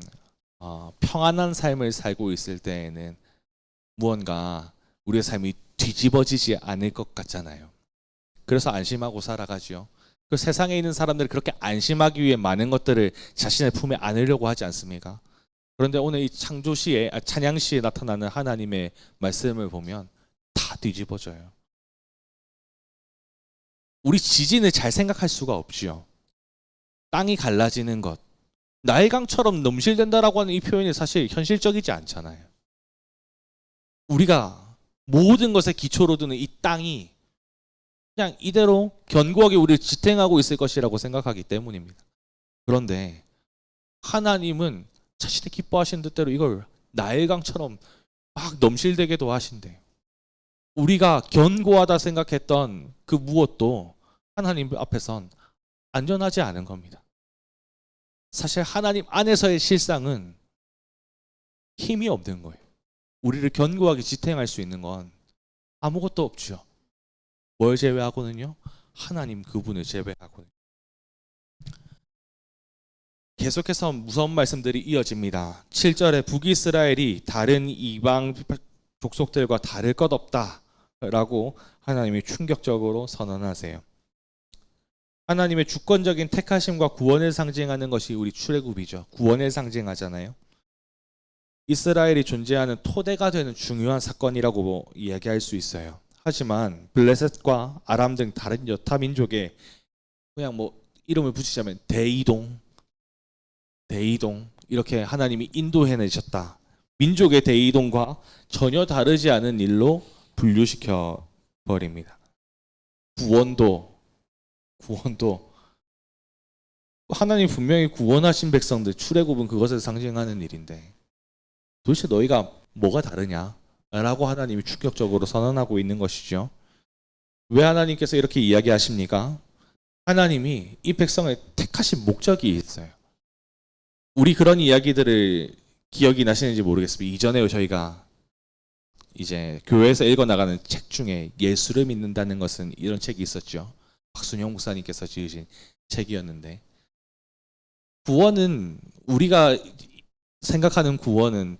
S1: 평안한 삶을 살고 있을 때에는 무언가 우리의 삶이 뒤집어지지 않을 것 같잖아요. 그래서 안심하고 살아가죠. 그 세상에 있는 사람들이 그렇게 안심하기 위해 많은 것들을 자신의 품에 안으려고 하지 않습니까? 그런데 오늘 이 찬양시에 나타나는 하나님의 말씀을 보면 다 뒤집어져요. 우리 지진을 잘 생각할 수가 없지요. 땅이 갈라지는 것, 나일강처럼 넘실된다라고 하는 이 표현이 사실 현실적이지 않잖아요. 우리가 모든 것의 기초로 두는 이 땅이 그냥 이대로 견고하게 우리를 지탱하고 있을 것이라고 생각하기 때문입니다. 그런데 하나님은 자신의 기뻐하시는 뜻대로 이걸 나일강처럼 막 넘실대게도 하신대요. 우리가 견고하다 생각했던 그 무엇도 하나님 앞에선 안전하지 않은 겁니다. 사실 하나님 안에서의 실상은 힘이 없는 거예요. 우리를 견고하게 지탱할 수 있는 건 아무것도 없죠. 뭘 제외하고는요? 하나님 그분을 제외하고는. 계속해서 무서운 말씀들이 이어집니다. 7절에 북이스라엘이 다른 이방 족속들과 다를 것 없다라고 하나님이 충격적으로 선언하세요. 하나님의 주권적인 택하심과 구원을 상징하는 것이 우리 출애굽이죠. 구원을 상징하잖아요. 이스라엘이 존재하는 토대가 되는 중요한 사건이라고 이야기할 수 있어요. 하지만 블레셋과 아람 등 다른 여타 민족의 그냥 이름을 붙이자면 대이동 이렇게 하나님이 인도해내셨다. 민족의 대이동과 전혀 다르지 않은 일로 분류시켜 버립니다. 구원도 하나님 분명히 구원하신 백성들, 출애굽은 그것을 상징하는 일인데 도대체 너희가 뭐가 다르냐? 라고 하나님이 충격적으로 선언하고 있는 것이죠. 왜 하나님께서 이렇게 이야기하십니까? 하나님이 이 백성을 택하신 목적이 있어요. 우리 그런 이야기들을 기억이 나시는지 모르겠습니다. 이전에 저희가 이제 교회에서 읽어나가는 책 중에 예수를 믿는다는 것은 이런 책이 있었죠. 박순영 목사님께서 지으신 책이었는데, 구원은 우리가 생각하는 구원은,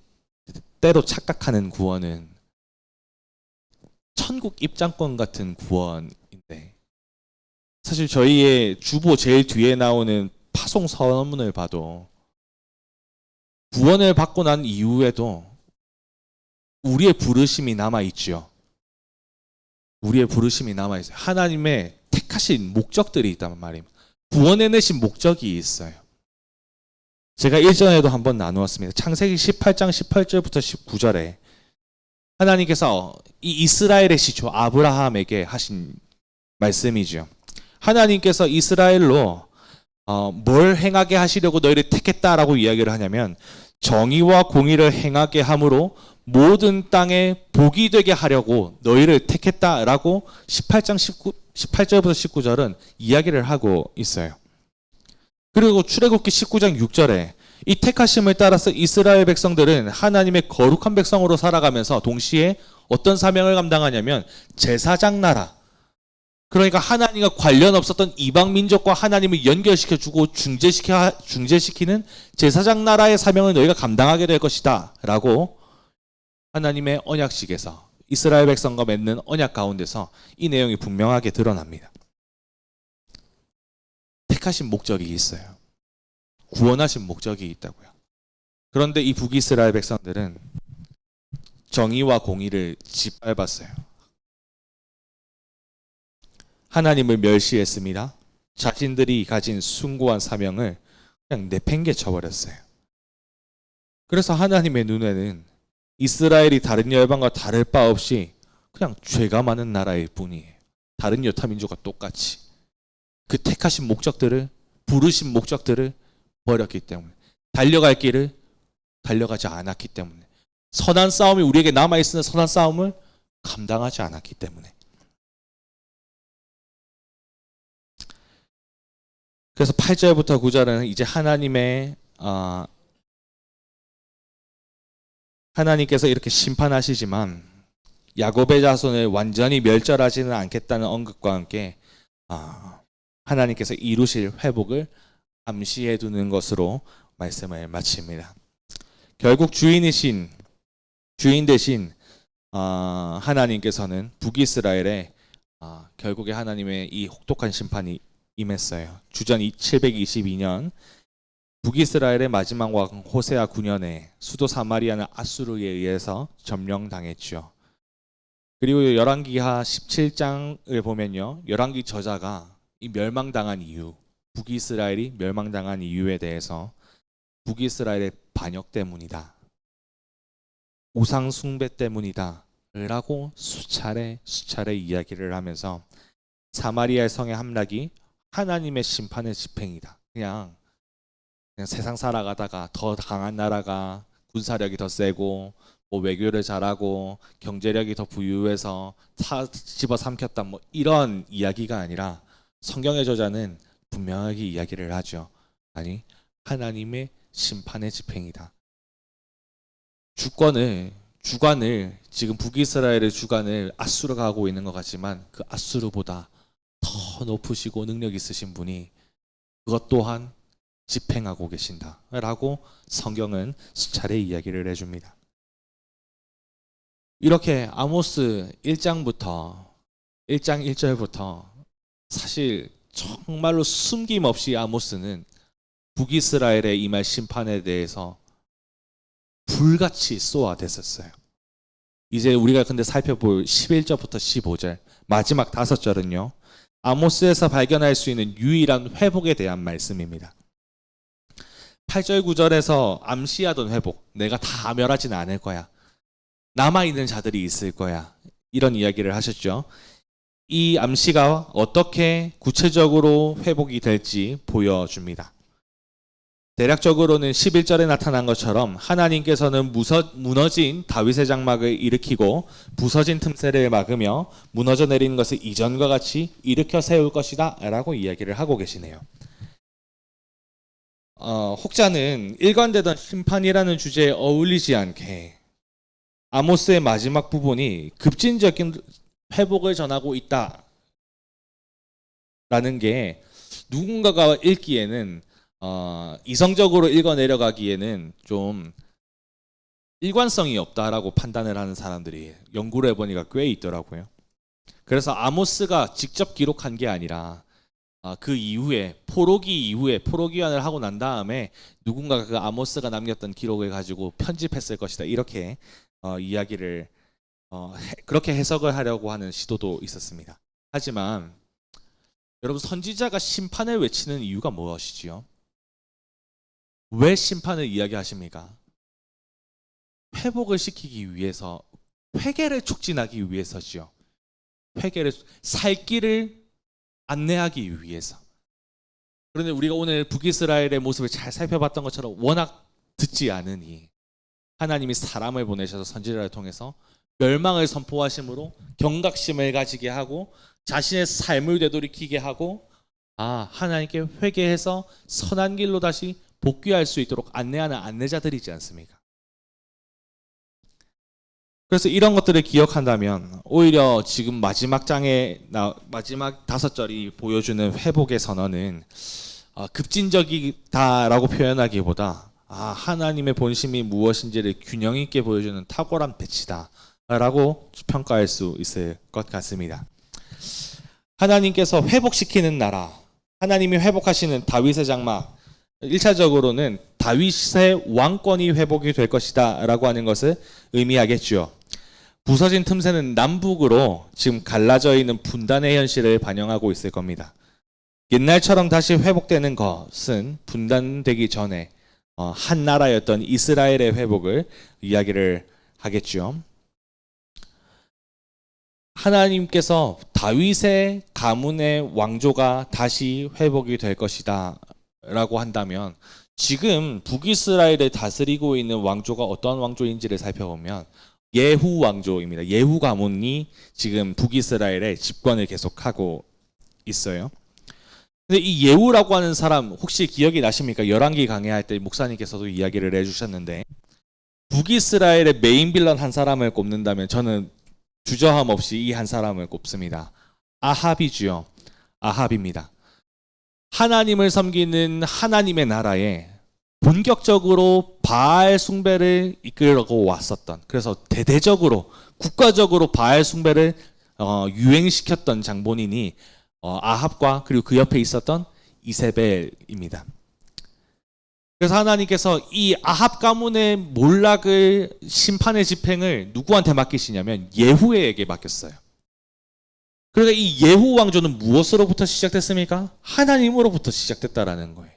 S1: 때로 착각하는 구원은 천국 입장권 같은 구원인데, 사실 저희의 주보 제일 뒤에 나오는 파송 선언문을 봐도 구원을 받고 난 이후에도 우리의 부르심이 남아있죠. 우리의 부르심이 남아있어요. 하나님의 택하신 목적들이 있단 말입니다. 구원해내신 목적이 있어요. 제가 일전에도 한번 나누었습니다. 창세기 18장 18절부터 19절에 하나님께서 이 이스라엘의 시초 아브라함에게 하신 말씀이죠. 하나님께서 이스라엘로
S3: 뭘 행하게 하시려고 너희를 택했다라고 이야기를 하냐면 정의와 공의를 행하게 함으로 모든 땅에 복이 되게 하려고 너희를 택했다라고 18절부터 19절은 이야기를 하고 있어요. 그리고 출애굽기 19장 6절에 이 택하심을 따라서 이스라엘 백성들은 하나님의 거룩한 백성으로 살아가면서 동시에 어떤 사명을 감당하냐면 제사장 나라, 그러니까 하나님과 관련 없었던 이방 민족과 하나님을 연결시켜주고 중재시키는 제사장 나라의 사명을 너희가 감당하게 될 것이다 라고 하나님의 언약식에서 이스라엘 백성과 맺는 언약 가운데서 이 내용이 분명하게 드러납니다. 택하신 목적이 있어요. 구원하신 목적이 있다고요. 그런데 이 북이스라엘 백성들은 정의와 공의를 짓밟았어요. 하나님을 멸시했습니다. 자신들이 가진 숭고한 사명을 그냥 내팽개쳐버렸어요. 그래서 하나님의 눈에는 이스라엘이 다른 열방과 다를 바 없이 그냥 죄가 많은 나라일 뿐이에요. 다른 여타 민족과 똑같이 그 택하신 목적들을, 부르신 목적들을 버렸기 때문에, 달려갈 길을 달려가지 않았기 때문에, 선한 싸움이 우리에게 남아있는 선한 싸움을 감당하지 않았기 때문에. 그래서 8절부터 9절은 이제 하나님께서 이렇게 심판하시지만 야곱의 자손을 완전히 멸절하지는 않겠다는 언급과 함께 하나님께서 이루실 회복을 암시해 두는 것으로 말씀을 마칩니다. 결국 주인 대신 하나님께서는 북이스라엘에 결국에 하나님의 이 혹독한 심판이 임했어요. 주전 722년 북이스라엘의 마지막 왕 호세아 9년에 수도 사마리아는 아수르에 의해서 점령당했죠. 그리고 열왕기하 17장을 보면요, 열왕기 저자가 이 멸망당한 이유, 북이스라엘이 멸망당한 이유에 대해서 북이스라엘의 반역 때문이다, 우상 숭배 때문이다 라고 수차례 이야기를 하면서 사마리아의 성의 함락이 하나님의 심판의 집행이다. 그냥 세상 살아가다가 더 강한 나라가 군사력이 더 세고 뭐 외교를 잘하고 경제력이 더 부유해서 집어삼켰다, 뭐 이런 이야기가 아니라 성경의 저자는 분명하게 이야기를 하죠. 아니, 하나님의 심판의 집행이다. 주관을 지금 북이스라엘의 주관을 아수르가 하고 있는 것 같지만 그 아수르보다 더 높으시고 능력 있으신 분이 그것 또한 집행하고 계신다라고 성경은 수차례 이야기를 해줍니다. 이렇게 아모스 1장 1절부터 사실 정말로 숨김없이 아모스는 북이스라엘의 임할 심판에 대해서 불같이 쏘아댔었어요. 이제 우리가 근데 살펴볼 11절부터 15절 마지막 5절은요, 아모스에서 발견할 수 있는 유일한 회복에 대한 말씀입니다. 8절 9절에서 암시하던 회복, 내가 다 멸하지는 않을 거야, 남아있는 자들이 있을 거야, 이런 이야기를 하셨죠. 이 암시가 어떻게 구체적으로 회복이 될지 보여줍니다. 대략적으로는 11절에 나타난 것처럼 하나님께서는 무너진 다윗의 장막을 일으키고 부서진 틈새를 막으며 무너져 내리는 것을 이전과 같이 일으켜 세울 것이다 라고 이야기를 하고 계시네요. 혹자는 일관되던 심판이라는 주제에 어울리지 않게 아모스의 마지막 부분이 급진적인 회복을 전하고 있다라는 게 누군가가 읽기에는 이성적으로 읽어 내려가기에는 좀 일관성이 없다라고 판단을 하는 사람들이 연구를 해보니까 꽤 있더라고요. 그래서 아모스가 직접 기록한 게 아니라 그 이후에 포로기환을 하고 난 다음에 누군가가 그 아모스가 남겼던 기록을 가지고 편집했을 것이다, 이렇게 이야기를 그렇게 해석을 하려고 하는 시도도 있었습니다. 하지만 여러분, 선지자가 심판을 외치는 이유가 무엇이지요? 왜 심판을 이야기하십니까? 회복을 시키기 위해서, 회개를 촉진하기 위해서지요. 살 길을 안내하기 위해서. 그런데 우리가 오늘 북이스라엘의 모습을 잘 살펴봤던 것처럼 워낙 듣지 않으니 하나님이 사람을 보내셔서 선지자를 통해서 멸망을 선포하심으로 경각심을 가지게 하고 자신의 삶을 되돌이키게 하고 하나님께 회개해서 선한 길로 다시 복귀할 수 있도록 안내하는 안내자들이지 않습니까? 그래서 이런 것들을 기억한다면 오히려 지금 마지막 장에 마지막 5절이 보여주는 회복의 선언은 급진적이다라고 표현하기보다 하나님의 본심이 무엇인지를 균형 있게 보여주는 탁월한 배치다라고 평가할 수 있을 것 같습니다. 하나님께서 회복시키는 나라, 하나님이 회복하시는 다윗의 장막, 1차적으로는 다윗의 왕권이 회복이 될 것이다 라고 하는 것을 의미하겠죠. 부서진 틈새는 남북으로 지금 갈라져 있는 분단의 현실을 반영하고 있을 겁니다. 옛날처럼 다시 회복되는 것은 분단되기 전에 한 나라였던 이스라엘의 회복을 이야기를 하겠죠. 하나님께서 다윗의 가문의 왕조가 다시 회복이 될 것이다 라고 한다면 지금 북이스라엘을 다스리고 있는 왕조가 어떤 왕조인지를 살펴보면 예후 왕조입니다. 예후 가문이 지금 북이스라엘의 집권을 계속하고 있어요. 근데 이 예후라고 하는 사람 혹시 기억이 나십니까? 열왕기 강해할 때 목사님께서도 이야기를 해주셨는데 북이스라엘의 메인 빌런 한 사람을 꼽는다면 저는 주저함 없이 이 한 사람을 꼽습니다. 아합이지요. 아합입니다. 하나님을 섬기는 하나님의 나라에 본격적으로 바알 숭배를 이끌고 왔었던, 그래서 대대적으로 국가적으로 바알 숭배를 유행시켰던 장본인이 아합과 그리고 그 옆에 있었던 이세벨입니다. 그래서 하나님께서 이 아합 가문의 몰락을 심판의 집행을 누구한테 맡기시냐면 예후에게 맡겼어요. 그러니까 이 예후 왕조는 무엇으로부터 시작됐습니까? 하나님으로부터 시작됐다라는 거예요.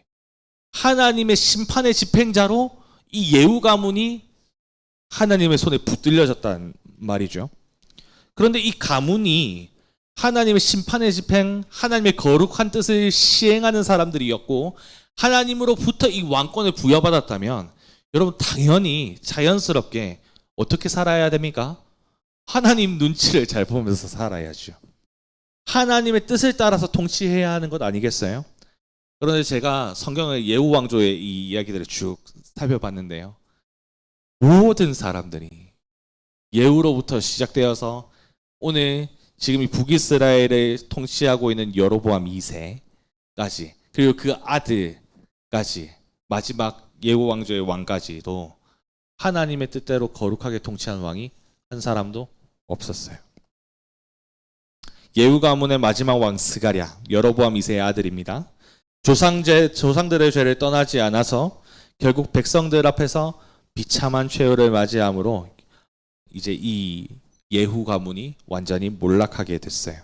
S3: 하나님의 심판의 집행자로 이 예후 가문이 하나님의 손에 붙들려졌다는 말이죠. 그런데 이 가문이 하나님의 심판의 집행, 하나님의 거룩한 뜻을 시행하는 사람들이었고 하나님으로부터 이 왕권을 부여받았다면 여러분 당연히 자연스럽게 어떻게 살아야 됩니까? 하나님 눈치를 잘 보면서 살아야죠. 하나님의 뜻을 따라서 통치해야 하는 것 아니겠어요? 그런데 제가 성경의 예후 왕조의 이 이야기들을 쭉 살펴봤는데요. 모든 사람들이 예후로부터 시작되어서 오늘 지금 이 북이스라엘을 통치하고 있는 여로보암 2세까지 그리고 그 아들까지 마지막 예후 왕조의 왕까지도 하나님의 뜻대로 거룩하게 통치한 왕이 한 사람도 없었어요. 예후 가문의 마지막 왕 스가랴, 여로보암 2세의 아들입니다. 조상들의 죄를 떠나지 않아서 결국 백성들 앞에서 비참한 최후를 맞이함으로 이제 이 예후 가문이 완전히 몰락하게 됐어요.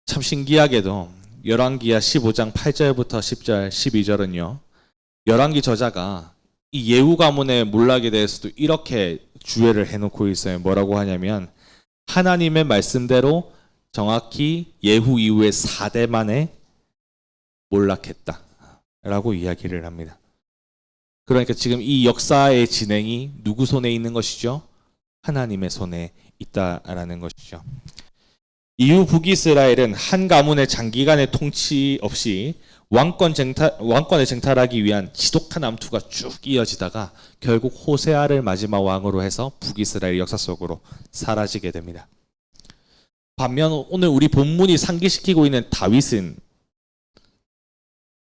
S3: 참 신기하게도 열왕기하 15장 8절부터 10절, 12절은요. 열왕기 저자가 이 예후 가문의 몰락에 대해서도 이렇게 주의를 해놓고 있어요. 뭐라고 하냐면 하나님의 말씀대로 정확히 예후 이후에 4대 만에 몰락했다 라고 이야기를 합니다. 그러니까 지금 이 역사의 진행이 누구 손에 있는 것이죠? 하나님의 손에 있다라는 것이죠. 이후 북이스라엘은 한 가문의 장기간의 통치 없이 왕권을 쟁탈하기 위한 지독한 암투가 쭉 이어지다가 결국 호세아를 마지막 왕으로 해서 북이스라엘 역사 속으로 사라지게 됩니다. 반면 오늘 우리 본문이 상기시키고 있는 다윗은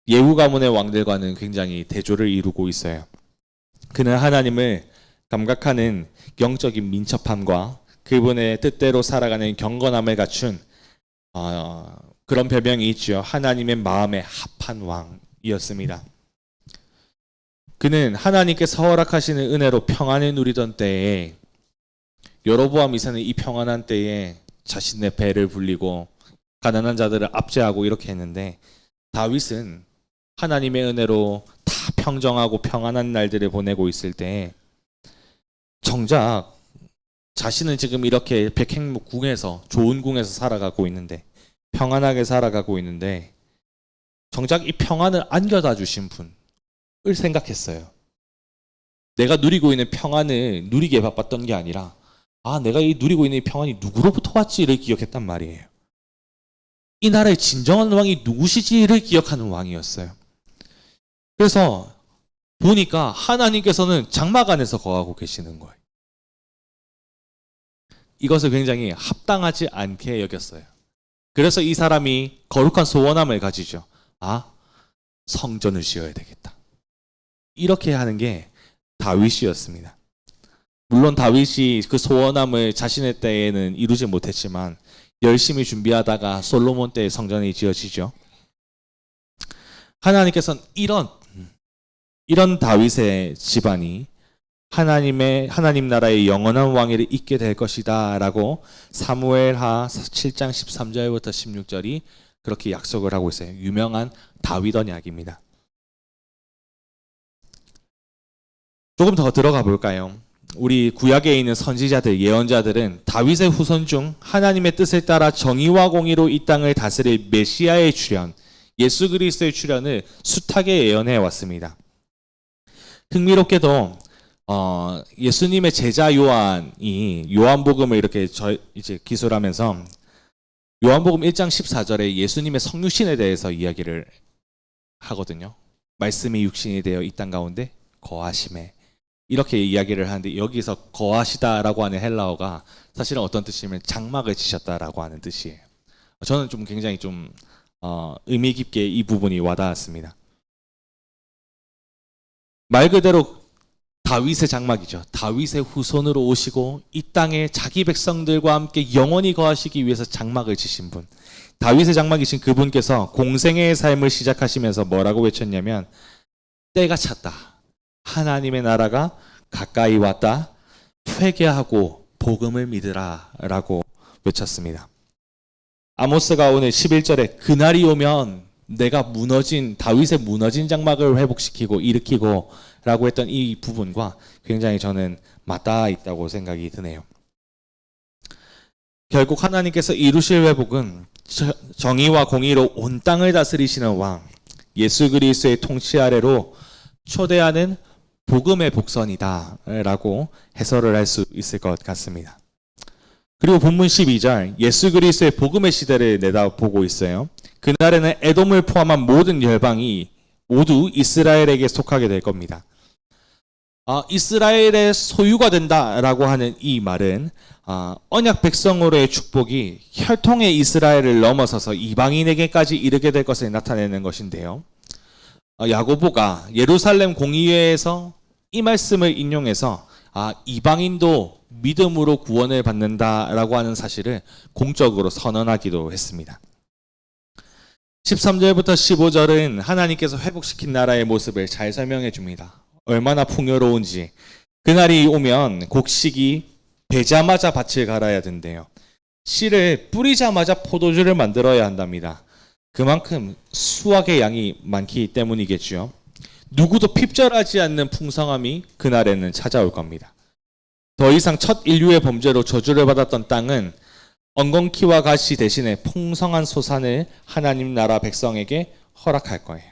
S3: 예후 가문의 왕들과는 굉장히 대조를 이루고 있어요. 그는 하나님을 감각하는 영적인 민첩함과 그분의 뜻대로 살아가는 경건함을 갖춘 그런 별명이 있죠. 하나님의 마음에 합한 왕이었습니다. 그는 하나님께서 허락하시는 은혜로 평안을 누리던 때에 여로보암 2세는 이 평안한 때에 자신의 배를 불리고 가난한 자들을 압제하고 이렇게 했는데 다윗은 하나님의 은혜로 다 평정하고 평안한 날들을 보내고 있을 때 정작 자신은 지금 이렇게 백행궁에서 좋은 궁에서 살아가고 있는데 평안하게 살아가고 있는데 정작 이 평안을 안겨다 주신 분을 생각했어요. 내가 누리고 있는 평안을 누리게 바빴던 게 아니라 내가 이 누리고 있는 이 평안이 누구로부터 왔지를 기억했단 말이에요. 이 나라의 진정한 왕이 누구시지를 기억하는 왕이었어요. 그래서 보니까 하나님께서는 장막 안에서 거하고 계시는 거예요. 이것을 굉장히 합당하지 않게 여겼어요. 그래서 이 사람이 거룩한 소원함을 가지죠. 성전을 지어야 되겠다. 이렇게 하는 게 다윗이었습니다. 물론 다윗이 그 소원함을 자신의 때에는 이루지 못했지만 열심히 준비하다가 솔로몬 때 성전이 지어지죠. 하나님께서는 이런 다윗의 집안이 하나님 나라의 영원한 왕위를 잇게 될 것이다 라고 사무엘하 7장 13절부터 16절이 그렇게 약속을 하고 있어요. 유명한 다윗 언약입니다. 조금 더 들어가 볼까요? 우리 구약에 있는 선지자들, 예언자들은 다윗의 후손 중 하나님의 뜻을 따라 정의와 공의로 이 땅을 다스릴 메시아의 출현, 예수 그리스도의 출현을 숱하게 예언해 왔습니다. 흥미롭게도 예수님의 제자 요한이 요한복음을 이렇게 이제 기술하면서 요한복음 1장 14절에 예수님의 성육신에 대해서 이야기를 하거든요. 말씀이 육신이 되어 이 땅 가운데 거하심에, 이렇게 이야기를 하는데 여기서 거하시다라고 하는 헬라어가 사실은 어떤 뜻이냐면 장막을 치셨다라고 하는 뜻이에요. 저는 좀 굉장히 좀 의미 깊게 이 부분이 와닿았습니다. 말 그대로 다윗의 장막이죠. 다윗의 후손으로 오시고 이 땅에 자기 백성들과 함께 영원히 거하시기 위해서 장막을 치신 분, 다윗의 장막이신 그분께서 공생애의 삶을 시작하시면서 뭐라고 외쳤냐면 때가 찼다, 하나님의 나라가 가까이 왔다, 회개하고 복음을 믿으라 라고 외쳤습니다. 아모스가 오늘 11절에 그날이 오면 내가 다윗의 무너진 장막을 회복시키고 일으키고 라고 했던 이 부분과 굉장히 저는 맞닿아 있다고 생각이 드네요. 결국 하나님께서 이루실 회복은 정의와 공의로 온 땅을 다스리시는 왕 예수 그리스도의 통치 아래로 초대하는 복음의 복선이다 라고 해설을 할 수 있을 것 같습니다. 그리고 본문 12절 예수 그리스도의 복음의 시대를 내다보고 있어요. 그날에는 에돔을 포함한 모든 열방이 모두 이스라엘에게 속하게 될 겁니다. 이스라엘의 소유가 된다라고 하는 이 말은 언약 백성으로의 축복이 혈통의 이스라엘을 넘어서서 이방인에게까지 이르게 될 것을 나타내는 것인데요. 야고보가 예루살렘 공의회에서 이 말씀을 인용해서 이방인도 믿음으로 구원을 받는다라고 하는 사실을 공적으로 선언하기도 했습니다. 13절부터 15절은 하나님께서 회복시킨 나라의 모습을 잘 설명해 줍니다. 얼마나 풍요로운지. 그날이 오면 곡식이 배자마자 밭을 갈아야 된대요. 씨를 뿌리자마자 포도주를 만들어야 한답니다. 그만큼 수확의 양이 많기 때문이겠죠. 누구도 핍절하지 않는 풍성함이 그날에는 찾아올 겁니다. 더 이상 첫 인류의 범죄로 저주를 받았던 땅은 엉겅퀴와 가시 대신에 풍성한 소산을 하나님 나라 백성에게 허락할 거예요.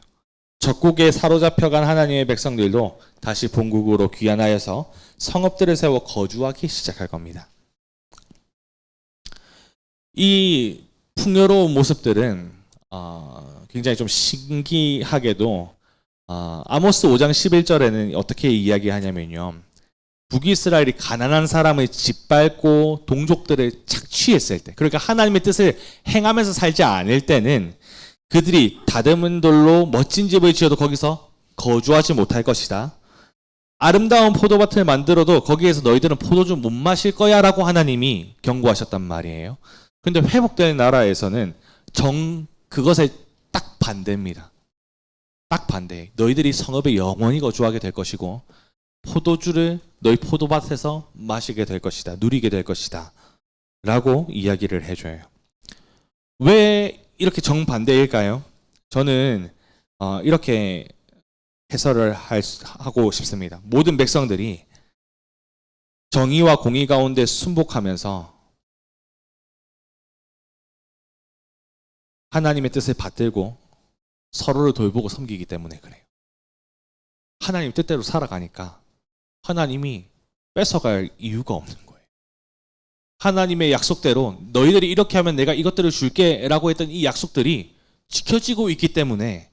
S3: 적국에 사로잡혀간 하나님의 백성들도 다시 본국으로 귀환하여서 성읍들을 세워 거주하기 시작할 겁니다. 이 풍요로운 모습들은 굉장히 좀 신기하게도 아모스 5장 11절에는 어떻게 이야기하냐면요. 북이스라엘이 가난한 사람을 짓밟고 동족들을 착취했을 때, 그러니까 하나님의 뜻을 행하면서 살지 않을 때는 그들이 다듬은 돌로 멋진 집을 지어도 거기서 거주하지 못할 것이다. 아름다운 포도밭을 만들어도 거기에서 너희들은 포도주 못 마실 거야 라고 하나님이 경고하셨단 말이에요. 그런데 회복된 나라에서는 그것에 딱 반대입니다. 딱 반대. 너희들이 성읍에 영원히 거주하게 될 것이고 포도주를 너희 포도밭에서 마시게 될 것이다. 누리게 될 것이다. 라고 이야기를 해줘요. 왜 이렇게 정반대일까요? 저는 이렇게 해설을 하고 싶습니다. 모든 백성들이 정의와 공의 가운데 순복하면서 하나님의 뜻을 받들고 서로를 돌보고 섬기기 때문에 그래요. 하나님 뜻대로 살아가니까 하나님이 뺏어갈 이유가 없는 거예요. 하나님의 약속대로 너희들이 이렇게 하면 내가 이것들을 줄게 라고 했던 이 약속들이 지켜지고 있기 때문에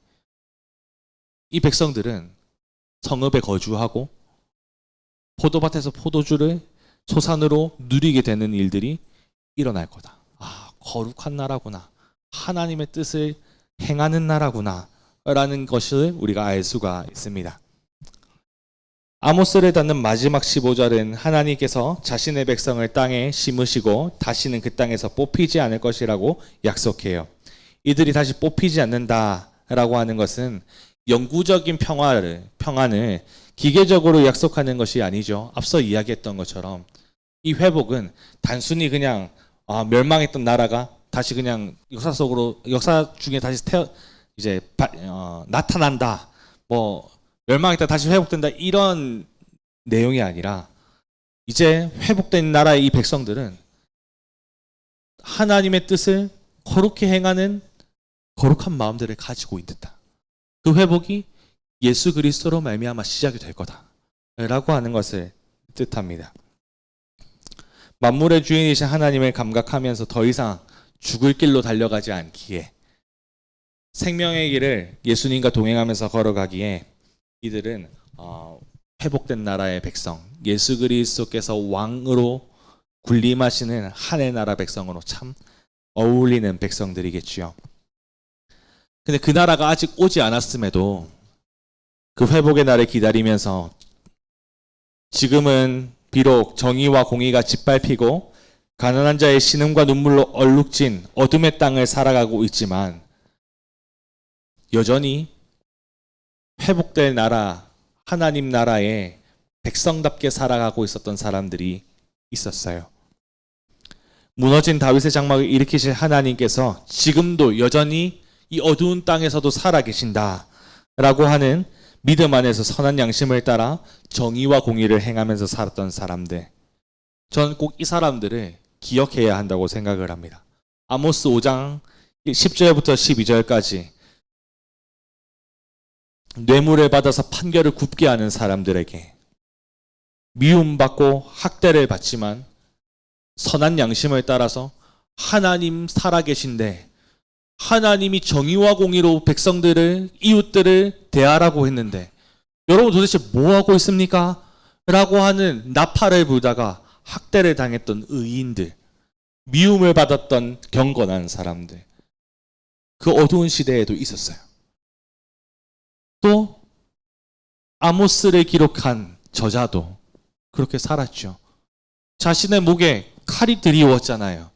S3: 이 백성들은 성읍에 거주하고 포도밭에서 포도주를 소산으로 누리게 되는 일들이 일어날 거다. 아, 거룩한 나라구나. 하나님의 뜻을 행하는 나라구나 라는 것을 우리가 알 수가 있습니다. 아모스를 닫는 마지막 15절은 하나님께서 자신의 백성을 땅에 심으시고 다시는 그 땅에서 뽑히지 않을 것이라고 약속해요. 이들이 다시 뽑히지 않는다라고 하는 것은 영구적인 평안을 기계적으로 약속하는 것이 아니죠. 앞서 이야기했던 것처럼 이 회복은 단순히 그냥 멸망했던 나라가 다시 그냥 역사 중에 다시 나타난다. 멸망했다 다시 회복된다 이런 내용이 아니라 이제 회복된 나라의 이 백성들은 하나님의 뜻을 거룩히 행하는 거룩한 마음들을 가지고 있다. 그 회복이 예수 그리스도로 말미암아 시작이 될 거다라고 하는 것을 뜻합니다. 만물의 주인이신 하나님을 감각하면서 더 이상 죽을 길로 달려가지 않기에 생명의 길을 예수님과 동행하면서 걸어가기에 이들은 회복된 나라의 백성, 예수 그리스도께서 왕으로 군림하시는 하늘 나라 백성으로 참 어울리는 백성들이겠지요. 근데 그 나라가 아직 오지 않았음에도 그 회복의 날을 기다리면서 지금은 비록 정의와 공의가 짓밟히고 가난한 자의 신음과 눈물로 얼룩진 어둠의 땅을 살아가고 있지만 여전히 회복될 나라, 하나님 나라에 백성답게 살아가고 있었던 사람들이 있었어요. 무너진 다윗의 장막을 일으키실 하나님께서 지금도 여전히 이 어두운 땅에서도 살아계신다라고 하는 믿음 안에서 선한 양심을 따라 정의와 공의를 행하면서 살았던 사람들. 저는 꼭 이 사람들을 기억해야 한다고 생각을 합니다. 아모스 5장 10절부터 12절까지 뇌물을 받아서 판결을 굽게 하는 사람들에게 미움받고 학대를 받지만 선한 양심을 따라서 하나님 살아계신데 하나님이 정의와 공의로 백성들을 이웃들을 대하라고 했는데 여러분 도대체 뭐하고 있습니까? 라고 하는 나팔을 불다가 학대를 당했던 의인들, 미움을 받았던 경건한 사람들, 그 어두운 시대에도 있었어요. 또 아모스를 기록한 저자도 그렇게 살았죠. 자신의 목에 칼이 드리웠잖아요.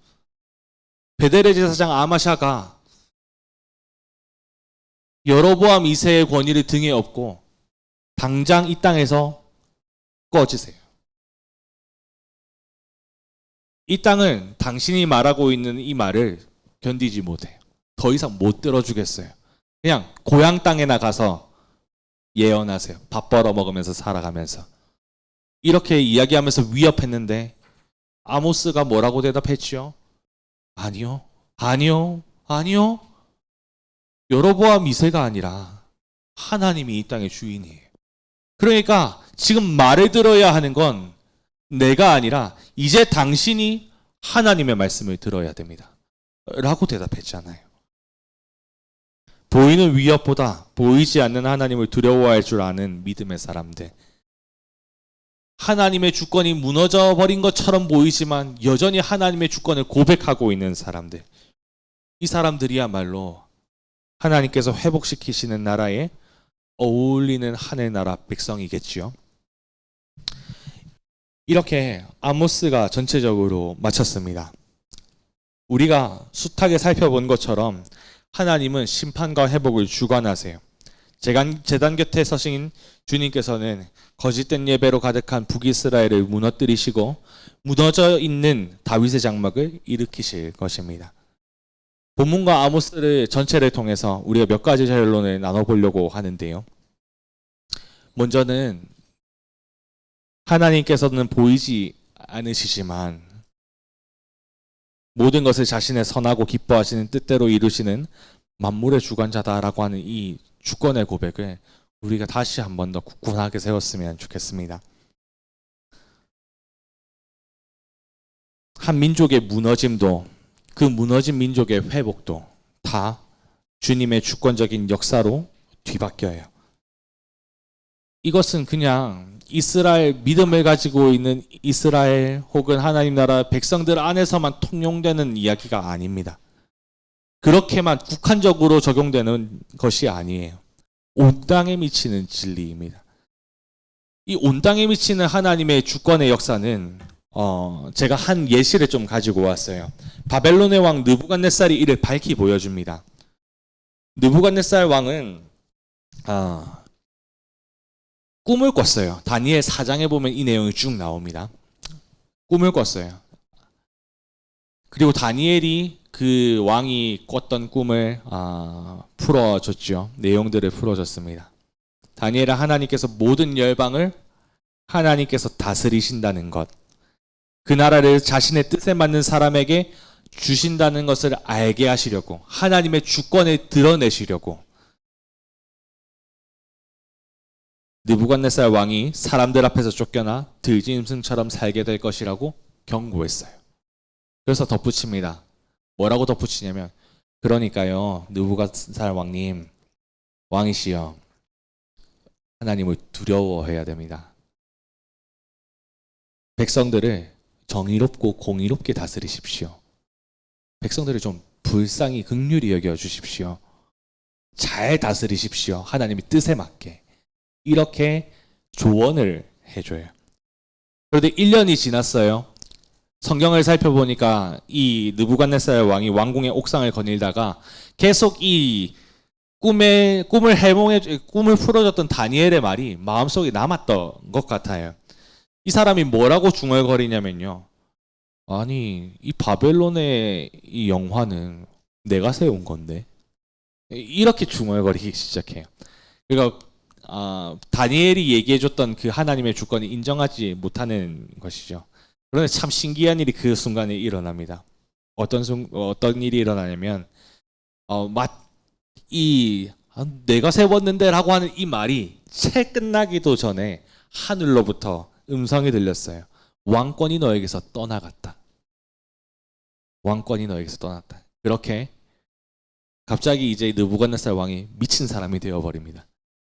S3: 베델의 제사장 아마샤가 여로보암 2세의 권위를 등에 업고 당장 이 땅에서 꺼지세요. 이 땅은 당신이 말하고 있는 이 말을 견디지 못해요. 더 이상 못 들어주겠어요. 그냥 고향 땅에 나가서 예언하세요. 밥 벌어 먹으면서 살아가면서. 이렇게 이야기하면서 위협했는데 아모스가 뭐라고 대답했지요? 아니요. 아니요. 아니요. 여로보암 2세가 아니라 하나님이 이 땅의 주인이에요. 그러니까 지금 말을 들어야 하는 건 내가 아니라 이제 당신이 하나님의 말씀을 들어야 됩니다. 라고 대답했잖아요. 보이는 위협보다 보이지 않는 하나님을 두려워할 줄 아는 믿음의 사람들. 하나님의 주권이 무너져 버린 것처럼 보이지만 여전히 하나님의 주권을 고백하고 있는 사람들. 이 사람들이야말로 하나님께서 회복시키시는 나라에 어울리는 하늘나라 백성이겠지요. 이렇게 아모스가 전체적으로 마쳤습니다. 우리가 숱하게 살펴본 것처럼 하나님은 심판과 회복을 주관하세요. 제단 곁에 서신 주님께서는 거짓된 예배로 가득한 북이스라엘을 무너뜨리시고 무너져 있는 다윗의 장막을 일으키실 것입니다. 본문과 아모스를 전체를 통해서 우리가 몇 가지 결론을 나눠보려고 하는데요. 먼저는 하나님께서는 보이지 않으시지만 모든 것을 자신의 선하고 기뻐하시는 뜻대로 이루시는 만물의 주관자다라고 하는 이 주권의 고백을 우리가 다시 한 번 더 굳건하게 세웠으면 좋겠습니다. 한 민족의 무너짐도 그 무너진 민족의 회복도 다 주님의 주권적인 역사로 뒤바뀌어요. 이것은 그냥 이스라엘 믿음을 가지고 있는 이스라엘 혹은 하나님 나라 백성들 안에서만 통용되는 이야기가 아닙니다. 그렇게만 국한적으로 적용되는 것이 아니에요. 온 땅에 미치는 진리입니다. 이 온 땅에 미치는 하나님의 주권의 역사는 제가 한 예시를 좀 가지고 왔어요. 바벨론의 왕 느부갓네살이 이를 밝히 보여줍니다. 느부갓네살 왕은 꿈을 꿨어요. 다니엘 4장에 보면 이 내용이 쭉 나옵니다. 꿈을 꿨어요. 그리고 다니엘이 그 왕이 꿨던 꿈을 풀어줬죠. 내용들을 풀어줬습니다. 다니엘은 하나님께서 모든 열방을 하나님께서 다스리신다는 것, 그 나라를 자신의 뜻에 맞는 사람에게 주신다는 것을 알게 하시려고, 하나님의 주권을 드러내시려고 느부갓네살 왕이 사람들 앞에서 쫓겨나 들짐승처럼 살게 될 것이라고 경고했어요. 그래서 덧붙입니다. 뭐라고 덧붙이냐면, 그러니까요, 느부갓네살 왕님, 왕이시여, 하나님을 두려워해야 됩니다. 백성들을 정의롭고 공의롭게 다스리십시오. 백성들을 좀 불쌍히 긍휼히 여겨주십시오. 잘 다스리십시오. 하나님의 뜻에 맞게. 이렇게 조언을 해줘요. 그런데 1년이 지났어요. 성경을 살펴보니까 이 느부갓네살 왕이 왕궁의 옥상을 거닐다가 계속 이 꿈을 풀어줬던 다니엘의 말이 마음속에 남았던 것 같아요. 이 사람이 뭐라고 중얼거리냐면요. 아니, 이 바벨론의 이 영화는 내가 세운 건데. 이렇게 중얼거리기 시작해요. 그러니까 다니엘이 얘기해줬던 그 하나님의 주권을 인정하지 못하는 것이죠. 그런데 참 신기한 일이 그 순간에 일어납니다. 어떤 일이 일어나냐면 내가 세웠는데라고 하는 이 말이 채 끝나기도 전에 하늘로부터 음성이 들렸어요. 왕권이 너에게서 떠나갔다. 왕권이 너에게서 떠났다. 그렇게 갑자기 이제 느부갓네살 왕이 미친 사람이 되어버립니다.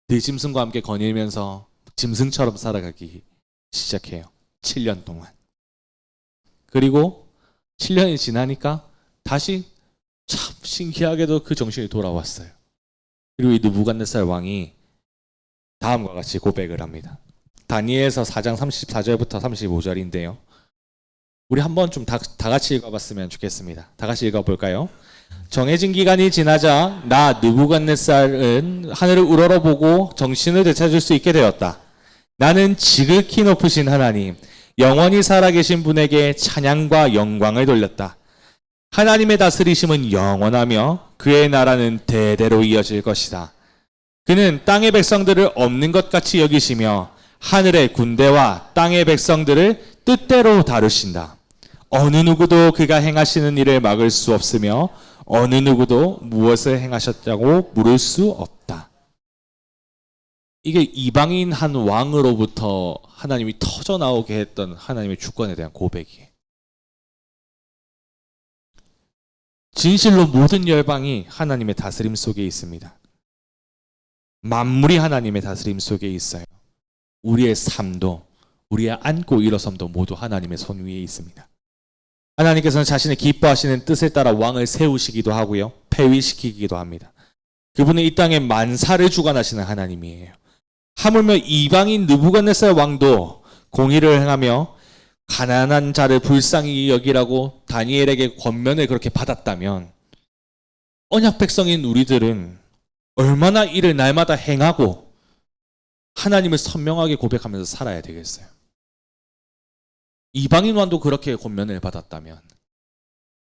S3: 들짐승과 함께 거닐면서 짐승처럼 살아가기 시작해요. 7년 동안. 그리고 7년이 지나니까 다시 참 신기하게도 그 정신이 돌아왔어요. 그리고 이 느부갓네살 왕이 다음과 같이 고백을 합니다. 다니엘서 4장 34절부터 35절인데요. 우리 한번 좀 다 같이 읽어봤으면 좋겠습니다. 다 같이 읽어볼까요? 정해진 기간이 지나자 나 느부갓네살은 하늘을 우러러보고 정신을 되찾을 수 있게 되었다. 나는 지극히 높으신 하나님, 영원히 살아계신 분에게 찬양과 영광을 돌렸다. 하나님의 다스리심은 영원하며 그의 나라는 대대로 이어질 것이다. 그는 땅의 백성들을 없는 것 같이 여기시며 하늘의 군대와 땅의 백성들을 뜻대로 다루신다. 어느 누구도 그가 행하시는 일을 막을 수 없으며 어느 누구도 무엇을 행하셨다고 물을 수 없다. 이게 이방인 한 왕으로부터 하나님이 터져 나오게 했던 하나님의 주권에 대한 고백이에요. 진실로 모든 열방이 하나님의 다스림 속에 있습니다. 만물이 하나님의 다스림 속에 있어요. 우리의 삶도, 우리의 앉고 일어섬도 모두 하나님의 손 위에 있습니다. 하나님께서는 자신의 기뻐하시는 뜻에 따라 왕을 세우시기도 하고요, 폐위시키기도 합니다. 그분은 이 땅에 만사를 주관하시는 하나님이에요. 하물며 이방인 느부갓네살 왕도 공의를 행하며 가난한 자를 불쌍히 여기라고 다니엘에게 권면을 그렇게 받았다면, 언약 백성인 우리들은 얼마나 이를 날마다 행하고 하나님을 선명하게 고백하면서 살아야 되겠어요. 이방인 왕도 그렇게 권면을 받았다면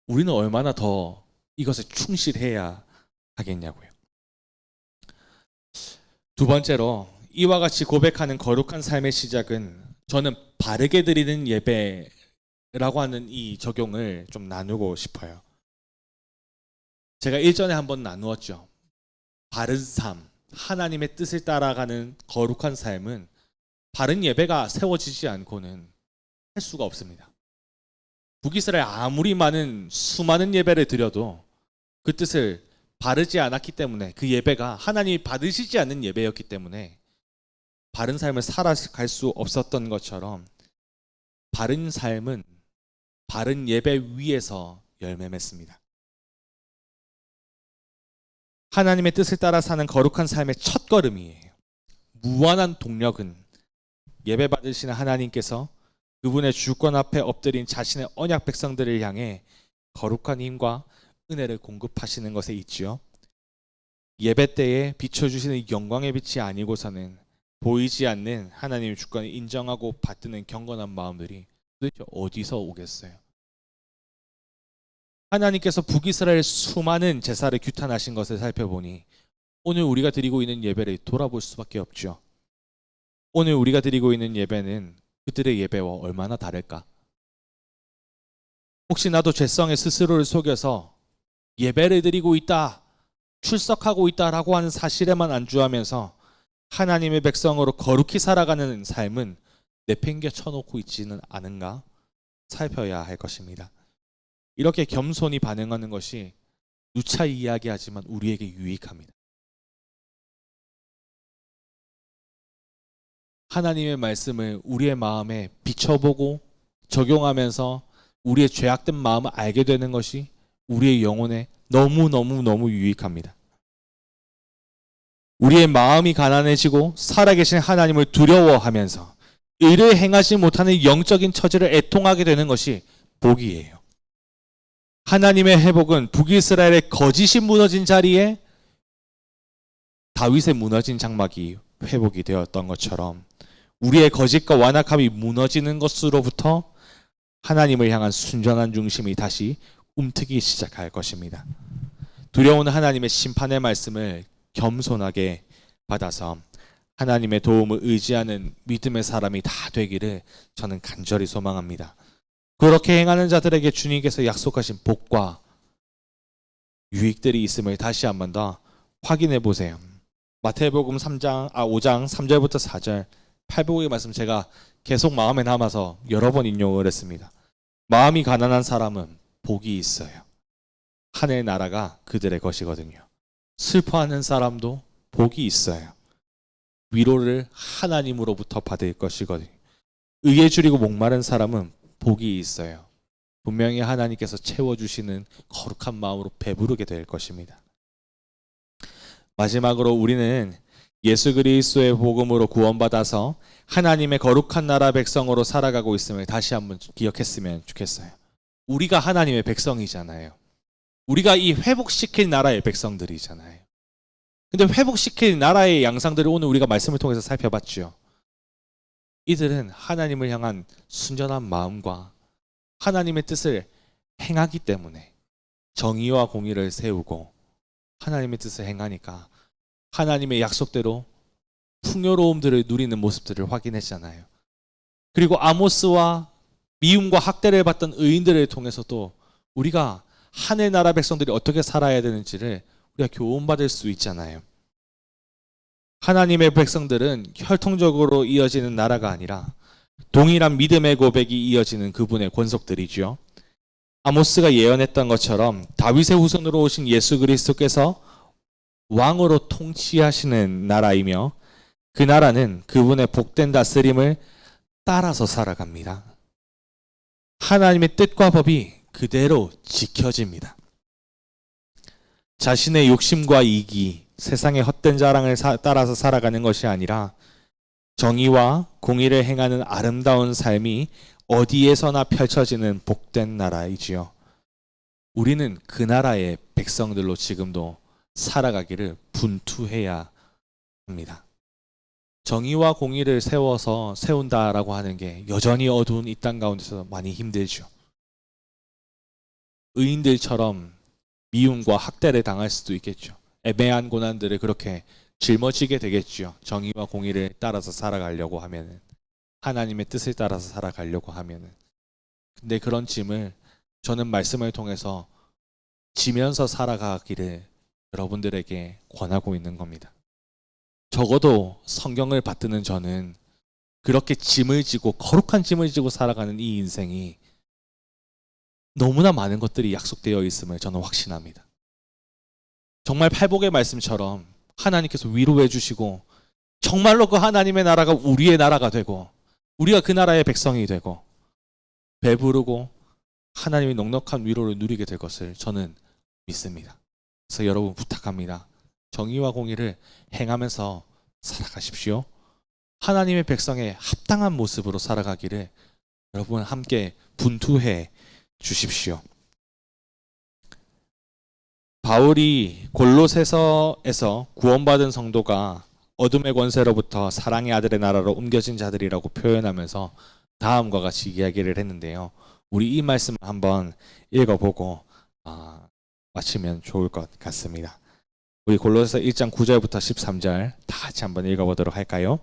S3: 우리는 얼마나 더 이것에 충실해야 하겠냐고요. 두 번째로, 이와 같이 고백하는 거룩한 삶의 시작은 저는 바르게 드리는 예배라고 하는 이 적용을 좀 나누고 싶어요. 제가 일전에 한번 나누었죠. 바른 삶, 하나님의 뜻을 따라가는 거룩한 삶은 바른 예배가 세워지지 않고는 할 수가 없습니다. 북이스라엘 아무리 많은 수많은 예배를 드려도 그 뜻을 바르지 않았기 때문에, 그 예배가 하나님이 받으시지 않는 예배였기 때문에 바른 삶을 살아갈 수 없었던 것처럼, 바른 삶은 바른 예배 위에서 열매 맺습니다. 하나님의 뜻을 따라 사는 거룩한 삶의 첫 걸음이에요. 무한한 동력은 예배 받으시는 하나님께서 그분의 주권 앞에 엎드린 자신의 언약 백성들을 향해 거룩한 힘과 은혜를 공급하시는 것에 있지요. 예배 때에 비춰주시는 영광의 빛이 아니고서는 보이지 않는 하나님의 주권을 인정하고 받드는 경건한 마음들이 도대체 어디서 오겠어요? 하나님께서 북이스라엘 수많은 제사를 규탄하신 것을 살펴보니 오늘 우리가 드리고 있는 예배를 돌아볼 수밖에 없죠. 오늘 우리가 드리고 있는 예배는 그들의 예배와 얼마나 다를까? 혹시 나도 죄성의 스스로를 속여서 예배를 드리고 있다, 출석하고 있다라고 하는 사실에만 안주하면서 하나님의 백성으로 거룩히 살아가는 삶은 내팽겨 쳐놓고 있지는 않은가 살펴야 할 것입니다. 이렇게 겸손히 반응하는 것이 누차 이야기하지만 우리에게 유익합니다. 하나님의 말씀을 우리의 마음에 비춰보고 적용하면서 우리의 죄악된 마음을 알게 되는 것이 우리의 영혼에 너무너무 유익합니다. 우리의 마음이 가난해지고 살아계신 하나님을 두려워하면서 의를 행하지 못하는 영적인 처지를 애통하게 되는 것이 복이에요. 하나님의 회복은 북이스라엘의 거짓이 무너진 자리에 다윗의 무너진 장막이 회복이 되었던 것처럼 우리의 거짓과 완악함이 무너지는 것으로부터 하나님을 향한 순전한 중심이 다시 움트기 시작할 것입니다. 두려운 하나님의 심판의 말씀을 겸손하게 받아서 하나님의 도움을 의지하는 믿음의 사람이 다 되기를 저는 간절히 소망합니다. 그렇게 행하는 자들에게 주님께서 약속하신 복과 유익들이 있음을 다시 한 번 더 확인해 보세요. 마태복음 5장 3절부터 4절 팔복의 말씀 제가 계속 마음에 남아서 여러 번 인용을 했습니다. 마음이 가난한 사람은 복이 있어요. 하늘 나라가 그들의 것이거든요. 슬퍼하는 사람도 복이 있어요. 위로를 하나님으로부터 받을 것이거든요. 의에 줄이고 목마른 사람은 복이 있어요. 분명히 하나님께서 채워주시는 거룩한 마음으로 배부르게 될 것입니다. 마지막으로 우리는 예수 그리스도의 복음으로 구원받아서 하나님의 거룩한 나라 백성으로 살아가고 있음을 다시 한번 기억했으면 좋겠어요. 우리가 하나님의 백성이잖아요. 우리가 이 회복시킬 나라의 백성들이잖아요. 근데 회복시킬 나라의 양상들을 오늘 우리가 말씀을 통해서 살펴봤죠. 이들은 하나님을 향한 순전한 마음과 하나님의 뜻을 행하기 때문에 정의와 공의를 세우고 하나님의 뜻을 행하니까 하나님의 약속대로 풍요로움들을 누리는 모습들을 확인했잖아요. 그리고 아모스와 미움과 학대를 받던 의인들을 통해서도 우리가 하늘나라 백성들이 어떻게 살아야 되는지를 우리가 교훈받을 수 있잖아요. 하나님의 백성들은 혈통적으로 이어지는 나라가 아니라 동일한 믿음의 고백이 이어지는 그분의 권속들이죠. 아모스가 예언했던 것처럼 다윗의 후손으로 오신 예수 그리스도께서 왕으로 통치하시는 나라이며 그 나라는 그분의 복된 다스림을 따라서 살아갑니다. 하나님의 뜻과 법이 그대로 지켜집니다. 자신의 욕심과 이기, 세상의 헛된 자랑을 따라서 살아가는 것이 아니라 정의와 공의를 행하는 아름다운 삶이 어디에서나 펼쳐지는 복된 나라이지요. 우리는 그 나라의 백성들로 지금도 살아가기를 분투해야 합니다. 정의와 공의를 세운다라고 하는 게 여전히 어두운 이 땅 가운데서 많이 힘들죠. 의인들처럼 미움과 학대를 당할 수도 있겠죠. 애매한 고난들을 그렇게 짊어지게 되겠죠. 정의와 공의를 따라서 살아가려고 하면은, 하나님의 뜻을 따라서 살아가려고 하면은. 근데 그런 짐을 저는 말씀을 통해서 지면서 살아가기를 여러분들에게 권하고 있는 겁니다. 적어도 성경을 받드는 저는 그렇게 짐을 지고 거룩한 짐을 지고 살아가는 이 인생이 너무나 많은 것들이 약속되어 있음을 저는 확신합니다. 정말 팔복의 말씀처럼 하나님께서 위로해 주시고 정말로 그 하나님의 나라가 우리의 나라가 되고 우리가 그 나라의 백성이 되고 배부르고 하나님의 넉넉한 위로를 누리게 될 것을 저는 믿습니다. 그래서 여러분 부탁합니다. 정의와 공의를 행하면서 살아가십시오. 하나님의 백성의 합당한 모습으로 살아가기를 여러분 함께 분투해 주십시오. 바울이 골로새서에서 구원받은 성도가 어둠의 권세로부터 사랑의 아들의 나라로 옮겨진 자들이라고 표현하면서 다음과 같이 이야기를 했는데요. 우리 이 말씀을 한번 읽어보고 마치면 좋을 것 같습니다. 우리 골로새서 1장 9절부터 13절 다 같이 한번 읽어보도록 할까요?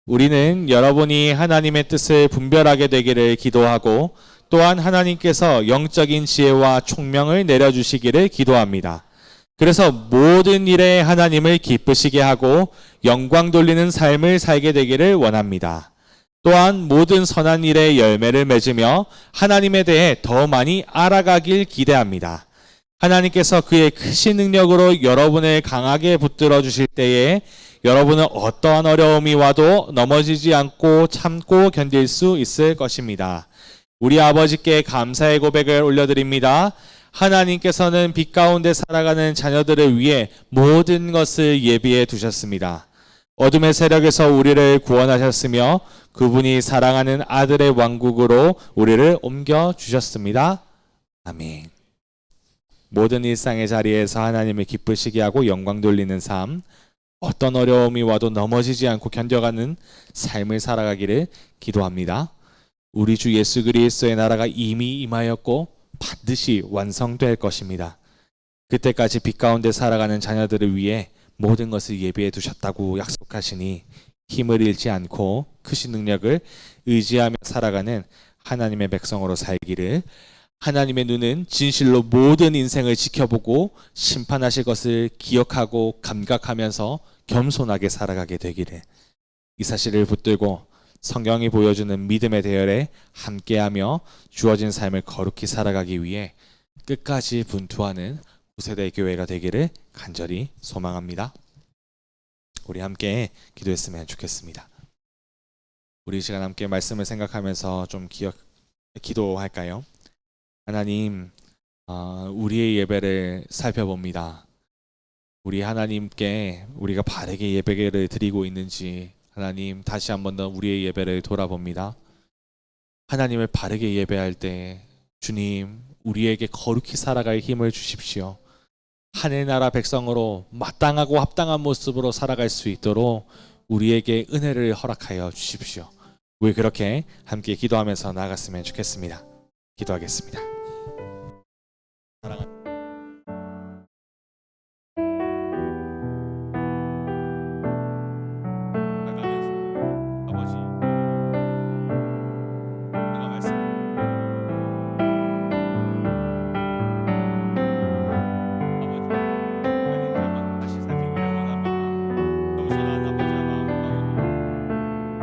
S3: 우리는 여러분이 하나님의 뜻을 분별하게 되기를 기도하고 또한 하나님께서 영적인 지혜와 총명을 내려주시기를 기도합니다. 그래서 모든 일에 하나님을 기쁘시게 하고 영광 돌리는 삶을 살게 되기를 원합니다. 또한 모든 선한 일에 열매를 맺으며 하나님에 대해 더 많이 알아가길 기대합니다. 하나님께서 그의 크신 능력으로 여러분을 강하게 붙들어 주실 때에 여러분은 어떠한 어려움이 와도 넘어지지 않고 참고 견딜 수 있을 것입니다. 우리 아버지께 감사의 고백을 올려드립니다. 하나님께서는 빛 가운데 살아가는 자녀들을 위해 모든 것을 예비해 두셨습니다. 어둠의 세력에서 우리를 구원하셨으며 그분이 사랑하는 아들의 왕국으로 우리를 옮겨 주셨습니다. 아멘. 모든 일상의 자리에서 하나님을 기쁘시게 하고 영광 돌리는 삶, 어떤 어려움이 와도 넘어지지 않고 견뎌가는 삶을 살아가기를 기도합니다. 우리 주 예수 그리스도의 나라가 이미 임하였고 반드시 완성될 것입니다. 그때까지 빛 가운데 살아가는 자녀들을 위해 모든 것을 예비해 두셨다고 약속하시니 힘을 잃지 않고 크신 능력을 의지하며 살아가는 하나님의 백성으로 살기를, 하나님의 눈은 진실로 모든 인생을 지켜보고 심판하실 것을 기억하고 감각하면서 겸손하게 살아가게 되기를, 이 사실을 붙들고 성경이 보여주는 믿음의 대열에 함께하며 주어진 삶을 거룩히 살아가기 위해 끝까지 분투하는 9세대 교회가 되기를 간절히 소망합니다. 우리 함께 기도했으면 좋겠습니다. 우리 이 시간 함께 말씀을 생각하면서 좀 기도할까요? 하나님, 우리의 예배를 살펴봅니다. 우리 하나님께 우리가 바르게 예배를 드리고 있는지 하나님 다시 한 번 더 우리의 예배를 돌아봅니다. 하나님을 바르게 예배할 때 주님 우리에게 거룩히 살아갈 힘을 주십시오. 하늘나라 백성으로 마땅하고 합당한 모습으로 살아갈 수 있도록 우리에게 은혜를 허락하여 주십시오. 우리 그렇게 함께 기도하면서 나아갔으면 좋겠습니다. 기도하겠습니다. 사랑하는 아버지, 내가 말씀 다시 살피기를 원합니다. 겸손한 아버지와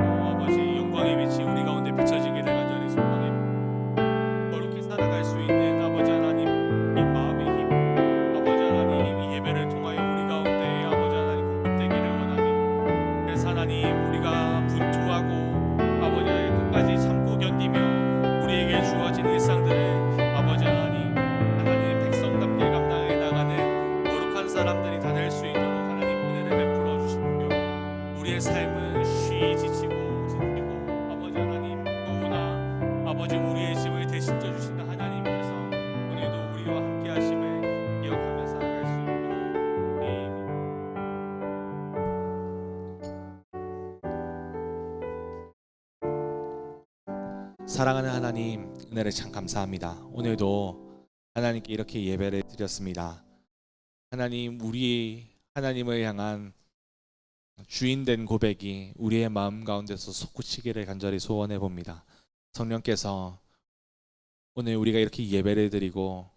S3: 마음과 아버지 영광의 빛이 우리 가운데 비춰지기를 간절히 소망합니다. 거룩히 살아갈 수 있는 아버지 하나님 이 마음의 힘, 아버지 하나님 이 예배를 통하여 우리 가운데 아버지 하나님 공급되기를 원합니다. 그래서 하나님 우리가 분투하고 아버지 하나님 끝까지 참고 견디며 우리에게 주어진 일상들을 아버지 하나님 하나님의 백성답게 감당해 나가는 거룩한 사람들이 다 될 수 있도록 하나님 은혜를 베풀어 주십시오. 우리의 삶은 지치고 아버지 하나님 너무나 아버지 우리의 짐을 대신 져주시는 하나님께서 오늘도 우리와 함께 하심을 기억하며 살아갈 수 있도록 사랑하는 하나님 은혜를 참 감사합니다. 오늘도 하나님께 이렇게 예배를 드렸습니다. 하나님 우리 하나님을 향한 주인된 고백이 우리의 마음 가운데서 솟구치기를 간절히 소원해 봅니다. 성령께서 오늘 우리가 이렇게 예배를 드리고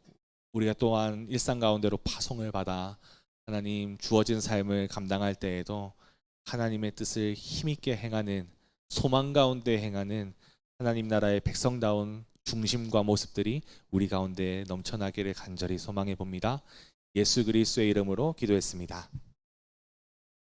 S3: 우리가 또한 일상 가운데로 파송을 받아 하나님 주어진 삶을 감당할 때에도 하나님의 뜻을 힘있게 행하는, 소망 가운데 행하는 하나님 나라의 백성다운 중심과 모습들이 우리 가운데 넘쳐나기를 간절히 소망해 봅니다. 예수 그리스도의 이름으로 기도했습니다.